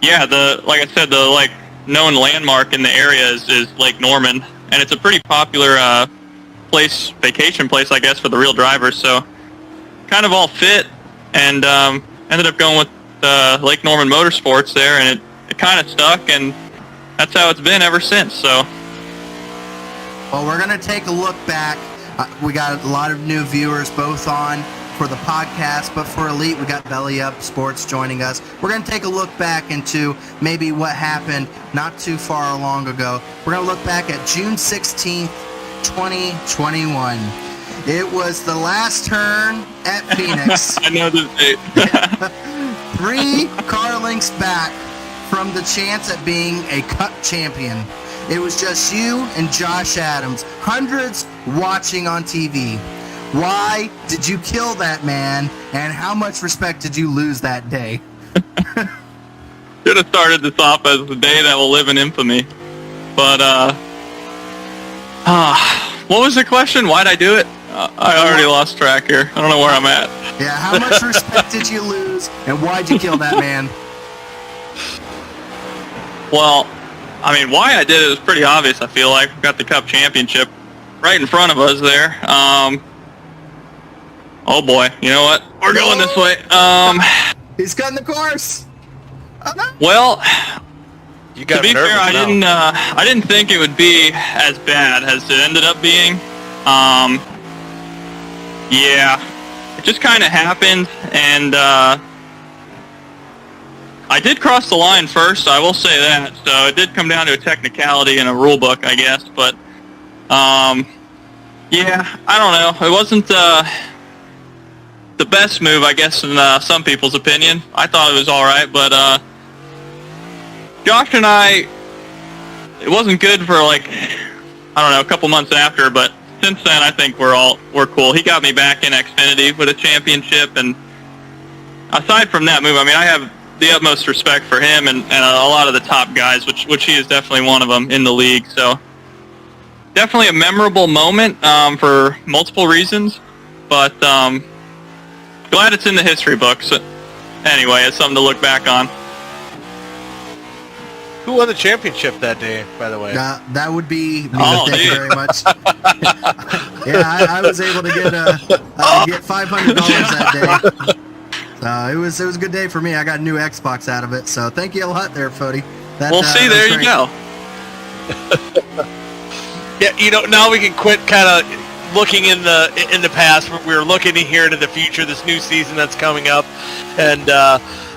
yeah, like I said, the known landmark in the area is Lake Norman, and it's a pretty popular vacation place, I guess, for the real drivers. So kind of all fit, and ended up going with Lake Norman Motorsports there, and it kind of stuck, and that's how it's been ever since. So, well, we're gonna take a look back. We got a lot of new viewers, both on for the podcast, but for Elite, we got BellyUp Sports joining us. We're gonna take a look back into maybe what happened not too far long ago. We're gonna look back at June 16th, 2021. It was the last turn at Phoenix. I know this date. 3 car lengths back from the chance at being a Cup champion. It was just you and Josh Adams, hundreds watching on TV. Why did you kill that man, and how much respect did you lose that day? Should have started this off as the day that will live in infamy. But, what was the question? Why'd I do it? I already lost track here. I don't know where I'm at. Yeah, how much respect did you lose, and why'd you kill that man? Well, I mean, why I did it is pretty obvious, I feel like. We've got the Cup Championship right in front of us there. Oh boy, you know what? We're going this way. He's cutting the course. Oh, no. Well, You got to be nervous fair, now. I didn't think it would be as bad as it ended up being. Yeah, it just kind of happened, and I did cross the line first, I will say that. So it did come down to a technicality in a rule book, I guess. But yeah, I don't know. It wasn't the best move, I guess, in some people's opinion. I thought it was all right, but Josh and I, it wasn't good for a couple months after, but since then I think we're cool. He got me back in Xfinity with a championship, and aside from that move, I mean, I have the utmost respect for him and a lot of the top guys, which he is definitely one of them in the league. So definitely a memorable moment for multiple reasons, but glad it's in the history books. Anyway, it's something to look back on. Who won the championship that day, by the way? That would be me. Oh, Thank you dude. very much. Yeah, I was able to get $500 that day. It was a good day for me. I got a new Xbox out of it, so thank you a lot there, Fody. We'll see. There you go. Yeah, now we can quit kind of looking in the past. We're looking here into the future, this new season that's coming up, and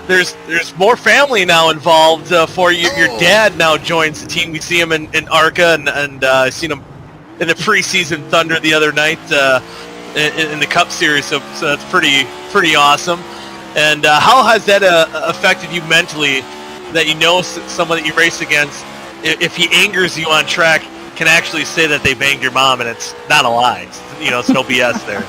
there's more family now involved for you. Your dad now joins the team. We see him in ARCA, and I seen him in the preseason Thunder the other night in the Cup Series. So that's pretty awesome. And how has that affected you mentally? That someone that you race against, if he angers you on track, can actually say that they banged your mom, and it's not a lie. It's no BS there.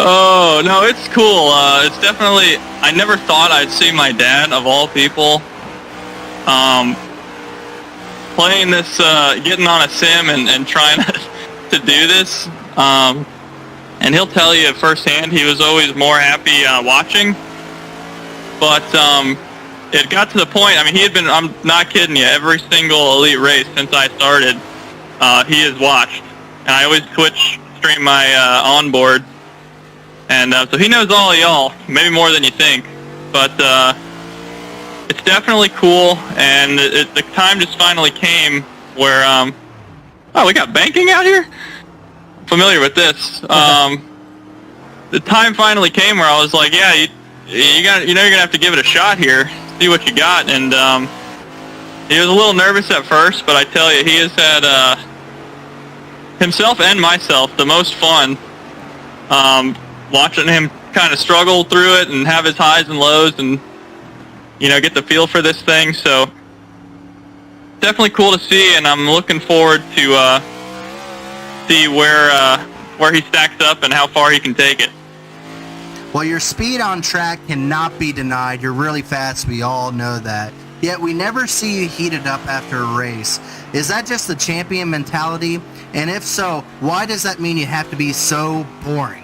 Oh, no, it's cool. It's definitely, I never thought I'd see my dad, of all people, playing this, getting on a sim and trying to do this. And he'll tell you firsthand he was always more happy watching. But it got to the point, I mean, he had been, I'm not kidding you, every single elite race since I started, he has watched. And I always stream my onboard. And so he knows all of y'all, maybe more than you think. But it's definitely cool, and the time just finally came where, oh, we got banking out here? I'm familiar with this. The time finally came where I was like, yeah, you know you're going to have to give it a shot here, see what you got. And he was a little nervous at first, but I tell you, he has had himself and myself the most fun watching him kind of struggle through it and have his highs and lows and, you know, get the feel for this thing. So definitely cool to see, and I'm looking forward to see where he stacks up and how far he can take it. Well, your speed on track cannot be denied. You're really fast. We all know that. Yet we never see you heated up after a race. Is that just the champion mentality? And if so, why does that mean you have to be so boring?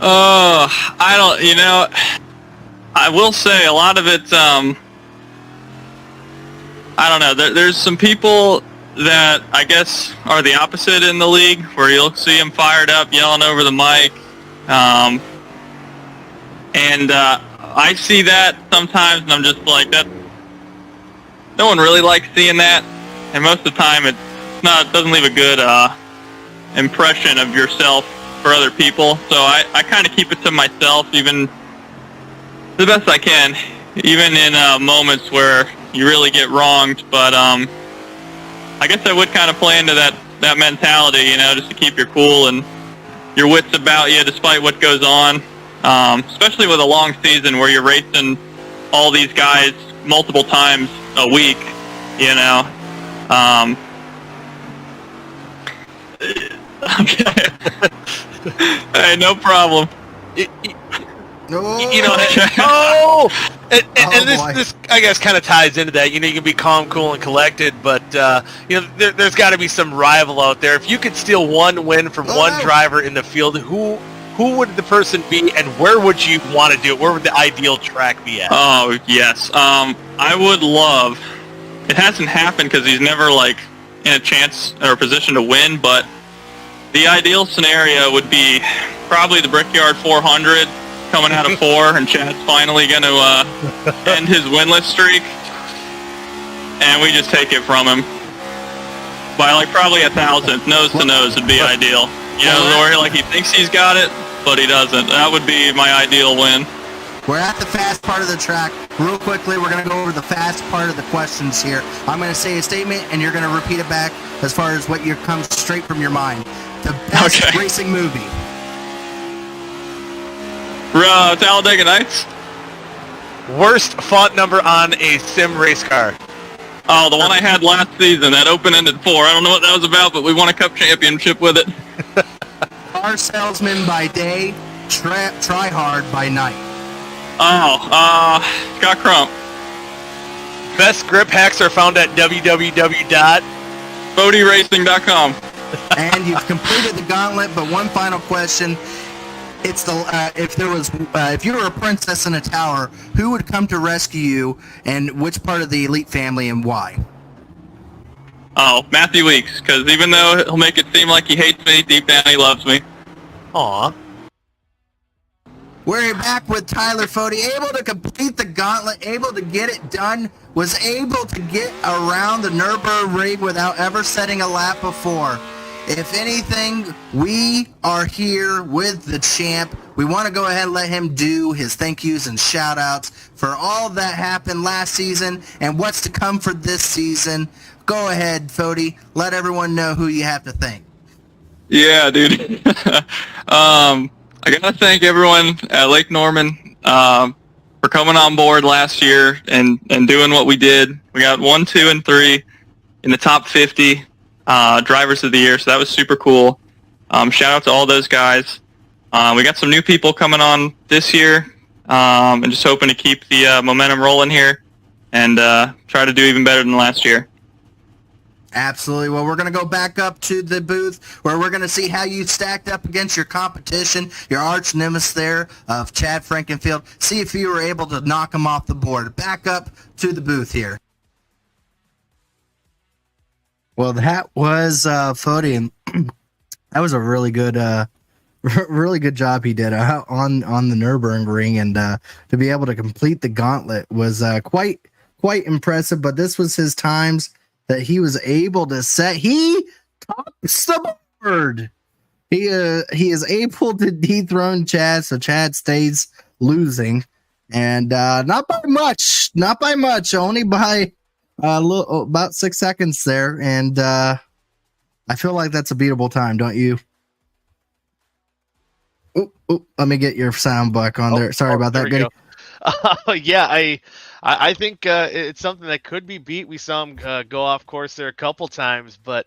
I don't, you know, I will say a lot of it, I don't know, there's some people that I guess are the opposite in the league, where you'll see them fired up, yelling over the mic, and I see that sometimes, and I'm just like, that, no one really likes seeing that, and most of the time it doesn't leave a good impression of yourself for other people. So I kind of keep it to myself, even the best I can, even in moments where you really get wronged. But I guess I would kind of play into that mentality, you know, just to keep your cool and your wits about you despite what goes on, especially with a long season where you're racing all these guys multiple times a week, you know. Okay. Hey, no problem. You know, oh, and this I guess kind of ties into that. You know, you can be calm, cool, and collected, but you know, there's got to be some rival out there. If you could steal one win from one driver in the field, who would the person be, and where would you want to do it? Where would the ideal track be at? Oh yes, I would love. It hasn't happened because he's never like in a chance or a position to win, but the ideal scenario would be probably the Brickyard 400 coming out of 4, and Chad's finally going to end his winless streak, and we just take it from him by like probably 1,000. Nose to nose would be ideal. You know, where like he thinks he's got it, but he doesn't. That would be my ideal win. We're at the fast part of the track. Real quickly, we're going to go over the fast part of the questions here. I'm going to say a statement, and you're going to repeat it back as far as what comes straight from your mind. The best racing movie. Talladega Nights. Worst font number on a sim race car. Oh, the one I had last season, that open-ended 4. I don't know what that was about, but we won a cup championship with it. Car salesman by day, try hard by night. Scott Crump. Best grip hacks are found at www.bodyracing.com. And you've completed the gauntlet, but one final question. It's the if you were a princess in a tower, who would come to rescue you, and which part of the elite family, and why? Oh, Matthew Weeks, because even though he'll make it seem like he hates me, deep down he loves me. Aw. We're back with Tyler Fody, able to complete the gauntlet, able to get it done, was able to get around the Nürburgring without ever setting a lap before. If anything, we are here with the champ. We want to go ahead and let him do his thank yous and shout outs for all that happened last season and what's to come for this season. Go ahead, Fody. Let everyone know who you have to thank. Yeah, dude. I got to thank everyone at Lake Norman for coming on board last year and doing what we did. We got 1, 2, and 3 in the top 50 drivers of the year, so that was super cool. Shout out to all those guys. We got some new people coming on this year, and just hoping to keep the momentum rolling here and try to do even better than last year. Absolutely. Well, we're going to go back up to the booth where we're going to see how you stacked up against your competition, your arch nemesis there of Chad Frankenfield. See if you were able to knock him off the board. Back up to the booth here. Well, that was Fody, and that was a really good job he did on the Nürburgring, and to be able to complete the gauntlet was quite impressive. But this was his times that he was able to set. He tops the board. He is able to dethrone Chad, so Chad stays losing, and not by much, only by about 6 seconds there. And I feel like that's a beatable time, don't you? Oh, let me get your sound back on there. Sorry about that, Goody. Yeah, I think it's something that could be beat. We saw him go off course there a couple times, but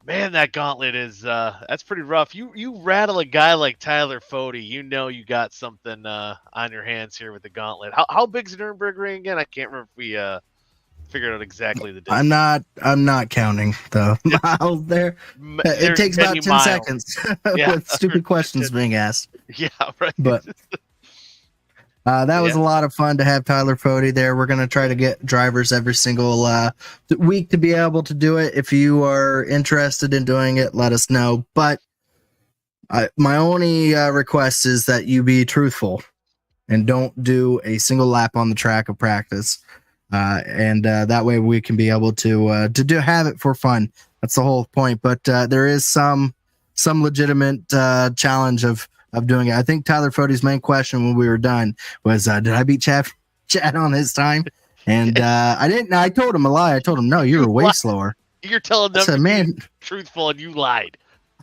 man, that gauntlet is that's pretty rough. You rattle a guy like Tyler Fody, you know you got something on your hands here with the gauntlet. How big's the Nürburgring again? I can't remember if we figured out exactly the distance. I'm not counting the miles there. It takes about 10 seconds with stupid questions being asked. Yeah, right. But that was a lot of fun to have Tyler Fody there. We're going to try to get drivers every single week to be able to do it. If you are interested in doing it, let us know. But my only request is that you be truthful and don't do a single lap on the track of practice. And that way we can be able to have it for fun. That's the whole point. But there is some legitimate challenge of doing it. I think Tyler Fody's main question when we were done was, did I beat Chad on his time? And I didn't. I told him a lie. I told him, no, you were way slower. You're telling them to be truthful, and you lied.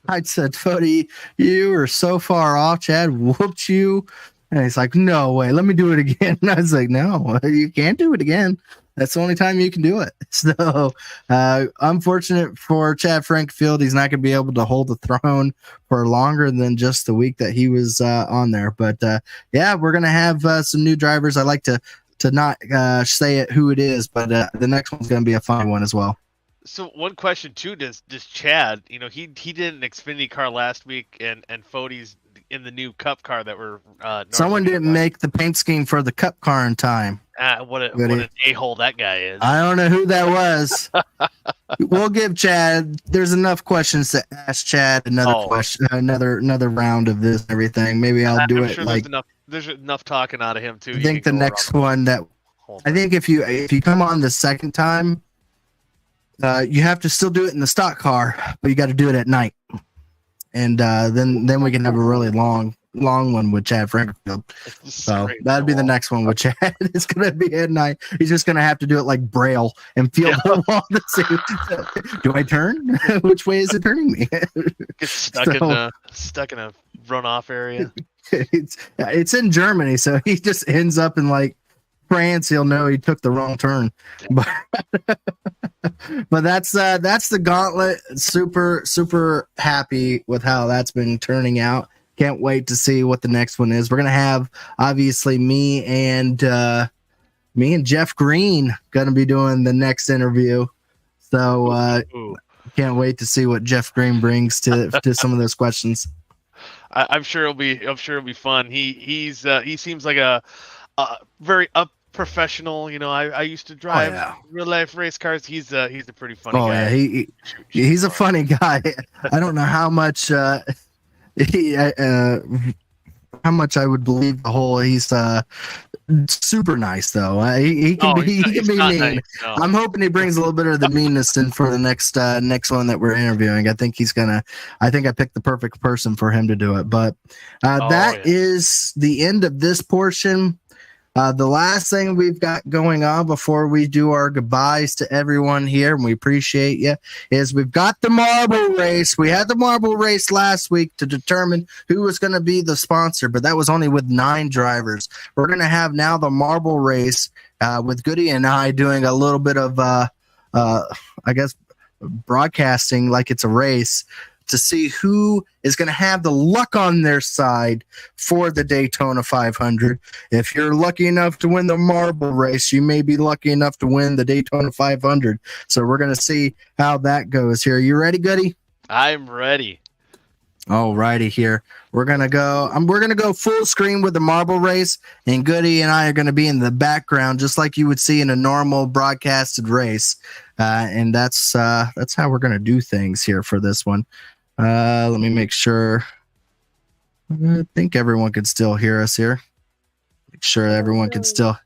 I said, Fody, you were so far off. Chad whooped you. And he's like, no way, let me do it again. And I was like, no, you can't do it again. That's the only time you can do it. So unfortunate for Chad Frankfield, he's not going to be able to hold the throne for longer than just the week that he was on there. But yeah, we're going to have some new drivers. I like to not say it who it is, but the next one's going to be a fun one as well. So one question too, does Chad, he did an Xfinity car last week, and Fody's in the new Cup car that we're someone didn't make the paint scheme for the Cup car in time. What an a-hole that guy is. I don't know who that was. We'll give Chad. There's enough questions to ask Chad another question, another round of this and everything. Maybe I'll do it. Sure like there's enough talking out of him too. I think the next one that I think if you come on the second time, you have to still do it in the stock car, but you got to do it at night. And then we can have a really long one with Chad Frankenfield. So that'd be the next one with Chad. It's gonna be at night. He's just gonna have to do it like Braille and feel the wall to see. Do I turn? Which way is it turning me? Get stuck in a runoff area. It's in Germany, so he just ends up in like France. He'll know he took the wrong turn. But that's the gauntlet. Super happy with how that's been turning out. Can't wait to see what the next one is. We're gonna have obviously me and Jeff Green gonna be doing the next interview. So can't wait to see what Jeff Green brings to some of those questions. I'm sure it'll be fun. He seems like a very professional. I used to drive real life race cars. He's a pretty funny guy. Yeah, he's a funny guy. I don't know how much how much I would believe the whole. He's super nice though. He can be mean. Nice, no. I'm hoping he brings a little bit of the meanness in for the next one that we're interviewing. I think I picked the perfect person for him to do it. But is the end of this portion. The last thing we've got going on before we do our goodbyes to everyone here, and we appreciate you, is we've got the marble race. We had the marble race last week to determine who was going to be the sponsor, but that was only with 9 drivers. We're going to have now the marble race with Goody and I doing a little bit of, I guess, broadcasting like it's a race to see who is going to have the luck on their side for the Daytona 500. If you're lucky enough to win the marble race, you may be lucky enough to win the Daytona 500. So we're going to see how that goes here. You ready, Goody? I'm ready. All righty here. We're gonna go full screen with the marble race, and Goody and I are gonna be in the background just like you would see in a normal broadcasted race. And that's how we're gonna do things here for this one. Let me make sure. I think everyone can still hear us here. Make sure everyone can still.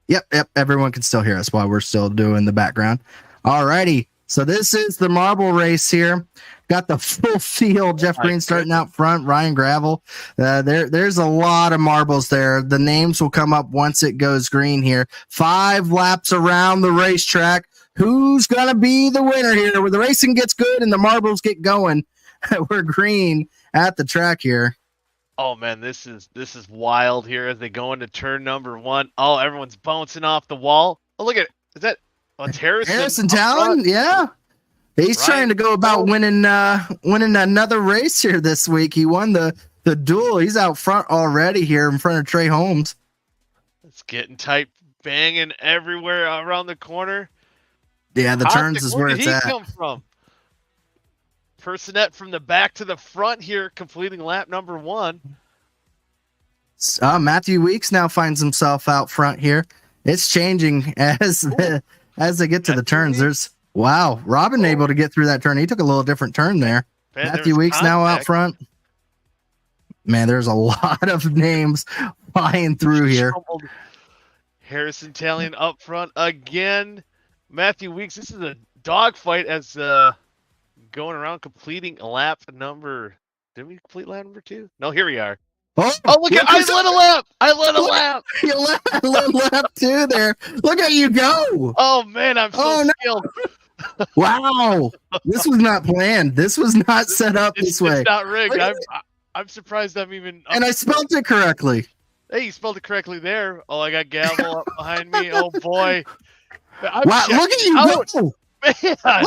Yep, everyone can still hear us while we're still doing the background. All righty. So this is the marble race here. Got the full field. Jeff Green starting out front. Ryan Gravel. There's a lot of marbles there. The names will come up once it goes green here. 5 laps around the racetrack. Who's going to be the winner here? Where the racing gets good and the marbles get going. We're green at the track here. Oh man, this is wild here as they go into turn number 1. Oh, everyone's bouncing off the wall. Oh, look at it. Is that? Oh, it's Harrison Talon, yeah. He's trying to go about winning another race here this week. He won the duel. He's out front already here in front of Trey Holmes. It's getting tight, banging everywhere around the corner. Yeah, the turns is where it's at. Where did he come from? Personette from the back to the front here, completing lap number 1. Matthew Weeks now finds himself out front here. It's changing as they get to the turns. Robin able to get through that turn. He took a little different turn there. Man, Matthew Weeks now out front. Man, there's a lot of names flying through here. Harrison Talion up front again. Matthew Weeks, this is a dogfight as going around completing lap number. Did we complete lap number 2? No, here we are. Oh, look at I led a lap. I led a lap. You led lap 2 there. Look at you go. Oh man, I'm so skilled. Wow. This was not planned. This was not set up this way. It's not rigged. I'm surprised I'm even. And I spelled it correctly. Hey, you spelled it correctly there. Oh, I got Gavel up behind me. Oh boy. Wow, look at you go. Man.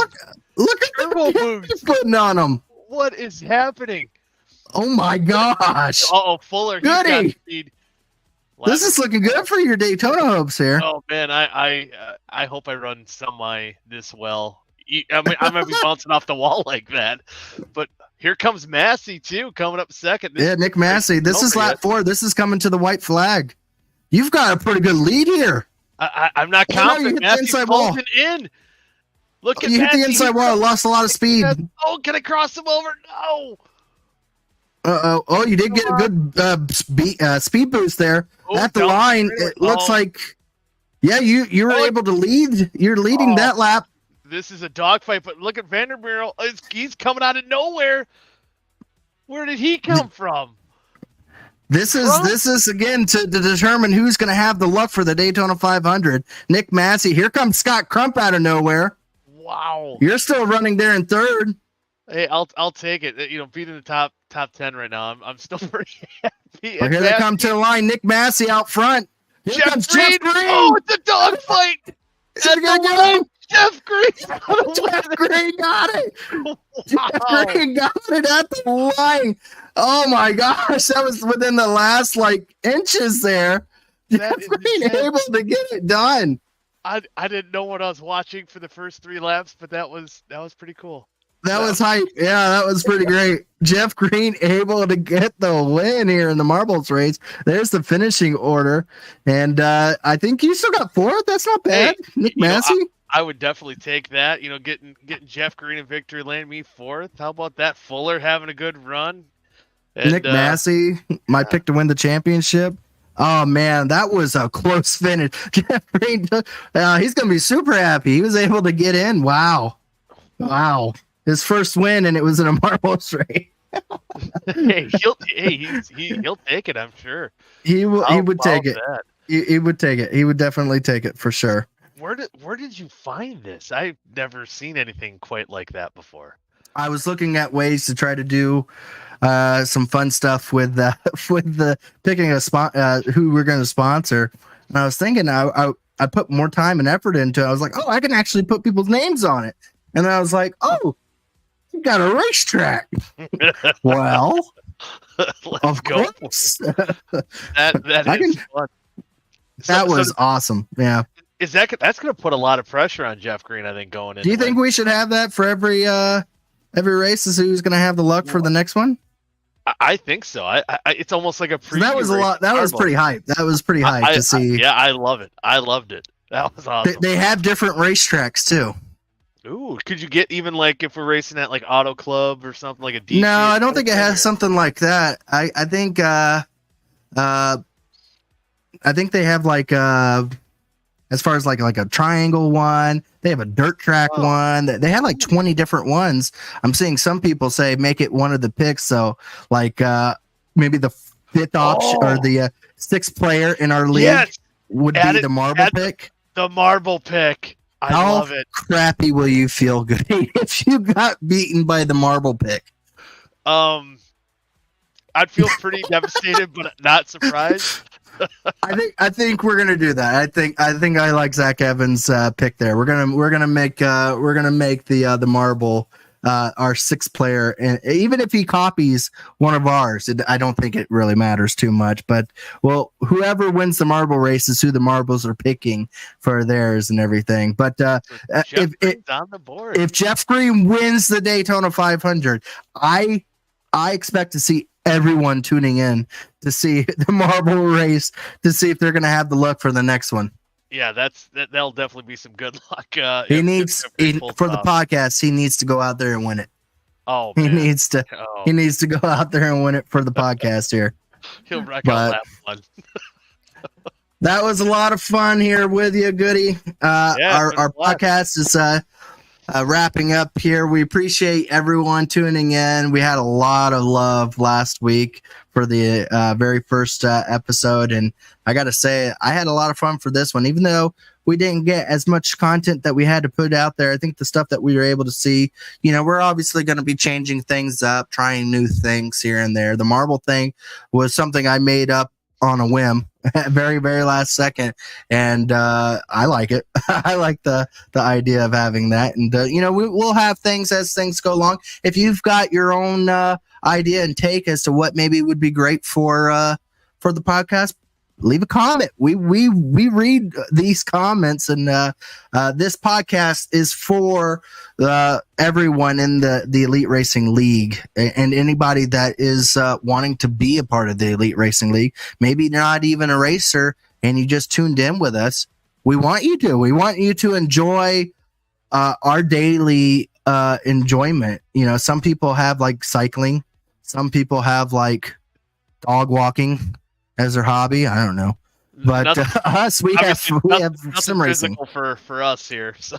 Look at turbo the boost putting on him. What is happening? Oh my gosh. Fuller. Goody. This is looking good for your Daytona hopes here. Oh man, I hope I run semi this well. I'm gonna be bouncing off the wall like that. But here comes Massey too, coming up second. Nick Massey. This is lap 4. This is coming to the white flag. You've got a pretty good lead here. I'm not confident. Massey's closing in. Look at you hit the inside wall. Lost a lot of speed. Oh, can I cross him over? No. Oh, you did get a good speed boost there at the line. It looks like, you were able to lead. You're leading that lap. This is a dogfight, but look at Vandermeer. He's coming out of nowhere. Where did he come from? This is again to determine who's going to have the luck for the Daytona 500. Nick Massey. Here comes Scott Crump out of nowhere. Wow. You're still running there in third. Hey, I'll take it. Beating the top 10 right now. I'm still pretty happy. Here they come to the line. Nick Massey out front. Here comes Jeff Green. Oh, it's a dogfight. Jeff Green. Jeff Green got it. Wow. Jeff Green got it at the line. Oh my gosh, that was within the last inches there. Jeff Green able to get it done. I didn't know what I was watching for the first 3 laps, but that was pretty cool. That was hype. Yeah, that was pretty great. Jeff Green able to get the win here in the marbles race. There's the finishing order. And I think you still got 4th. That's not bad. Hey, Nick Massey. I would definitely take that. Getting Jeff Green and victory land me 4th. How about that? Fuller having a good run. And, Nick Massey, my pick to win the championship. Oh, man, that was a close finish. Jeff Green, he's going to be super happy. He was able to get in. Wow. His first win, and it was in a marbles race. He'll take it, I'm sure. He would take it. He would take it. He would definitely take it for sure. Where did you find this? I've never seen anything quite like that before. I was looking at ways to try to do some fun stuff with the picking a spot who we're going to sponsor. And I was thinking I put more time and effort into it. I was like, I can actually put people's names on it. And I was like, You got a racetrack. Well, of course. That fun. That was awesome. Yeah. That's going to put a lot of pressure on Jeff Green, I think, going in. Do you think we should have that for every race? Is who's going to have the luck for the next one? I think so. It's almost like a preview. So that was a lot. That was pretty hype. That was pretty hype to see. Yeah, I love it. I loved it. That was awesome. They have different racetracks too. Ooh, could you get even like if we're racing at like Auto Club or something like a DJ? No, I don't think it has something like that. I think they have like as far as like a triangle one, they have a dirt track one. They have like 20 different ones. I'm seeing some people say make it one of the picks. So like maybe the fifth option or the sixth player in our league would be the marble pick. The marble pick. I love it. How crappy will you feel good if you got beaten by the marble pick? I'd feel pretty devastated, but not surprised. I think we're gonna do that. I think I like Zach Evans' pick there. We're gonna make the marble our sixth player, and even if he copies one of ours, I don't think it really matters too much. But well, whoever wins the marble race is who the marbles are picking for theirs and everything. But if Jeff Green wins the Daytona 500, I expect to see everyone tuning in to see the marble race to see if they're going to have the luck for the next one. Yeah, that'll definitely be some good luck. For the podcast, he needs to go out there and win it. Oh, man. He needs to go out there and win it for the podcast here. He'll wreck out that one. That was a lot of fun here with you, Goody. Our podcast is wrapping up here. We appreciate everyone tuning in. We had a lot of love last week for the very first episode, and I gotta say I had a lot of fun for this one, even though we didn't get as much content that we had to put out there. I think the stuff that we were able to see, we're obviously going to be changing things up, trying new things here and there. The marble thing was something I made up on a whim very, very last second. And I like it. I like the idea of having that. And, we'll have things as things go along. If you've got your own idea and take as to what maybe would be great for the podcast, leave a comment. We read these comments, and this podcast is for everyone in the Elite Racing League and anybody that is wanting to be a part of the Elite Racing League. Maybe not even a racer, and you just tuned in with us. We want you to. We want you to enjoy our daily enjoyment. Some people have like cycling. Some people have like dog walking as their hobby. I don't know, but us, we have sim racing for us here. So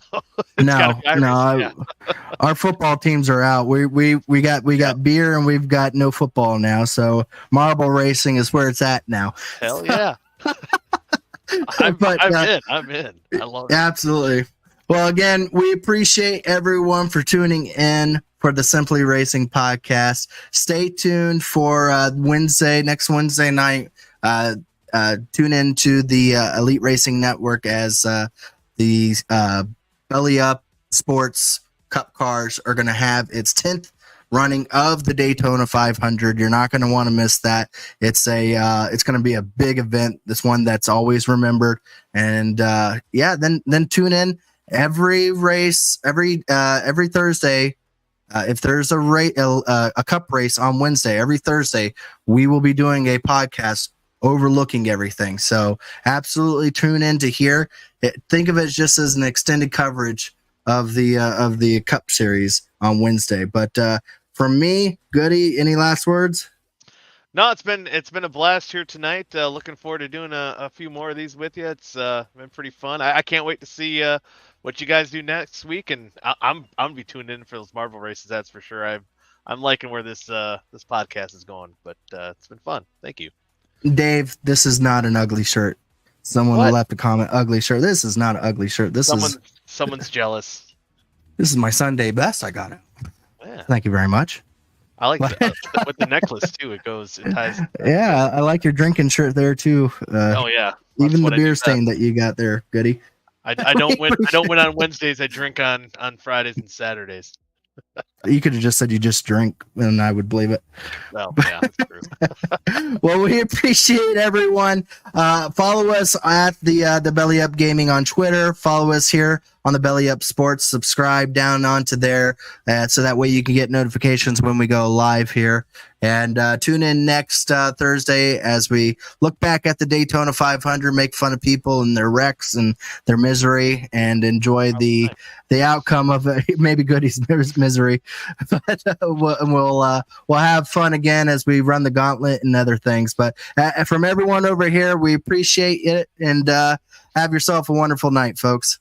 our football teams are out. We got beer and we've got no football now. So marble racing is where it's at now. Hell yeah. I'm in. I love it. Absolutely. Well, again, we appreciate everyone for tuning in for the Simply Racing podcast. Stay tuned for next Wednesday night. Tune into the Elite Racing Network as the BellyUp Sports Cup cars are going to have its 10th running of the Daytona 500. You're not going to want to miss that. It's going to be a big event. This one that's always remembered. And then tune in every race, every Thursday. If there's a cup race on Wednesday, every Thursday, we will be doing a podcast overlooking everything. So absolutely tune in to hear it. Think of it just as an extended coverage of the Cup Series on Wednesday. But from me, Goody, any last words? No, it's been a blast here tonight. Looking forward to doing a few more of these with you. It's been pretty fun. I can't wait to see what you guys do next week, and I'm gonna be tuned in for those marble races. That's for sure. I'm liking where this podcast is going, but it's been fun. Thank you, Dave. This is not an ugly shirt. Someone left a comment. Ugly shirt. This is not an ugly shirt. Someone's jealous. This is my Sunday best. I got it. Yeah. Thank you very much. I like with the necklace too. It ties. Yeah, I like your drinking shirt there too. Oh yeah. Even the beer stain that you got there, Goody. I don't win. I don't win on Wednesdays. I drink on Fridays and Saturdays. You could have just said you just drink, and I would believe it. Well, yeah, that's true. Well, we appreciate everyone. Follow us at the Belly Up Gaming on Twitter. Follow us here on the Belly Up Sports. Subscribe down onto there, so that way you can get notifications when we go live here. And tune in next Thursday as we look back at the Daytona 500, make fun of people and their wrecks and their misery, and enjoy the outcome of maybe Goody's misery. But we'll have fun again as we run the gauntlet and other things. But from everyone over here, we appreciate it, and have yourself a wonderful night, folks.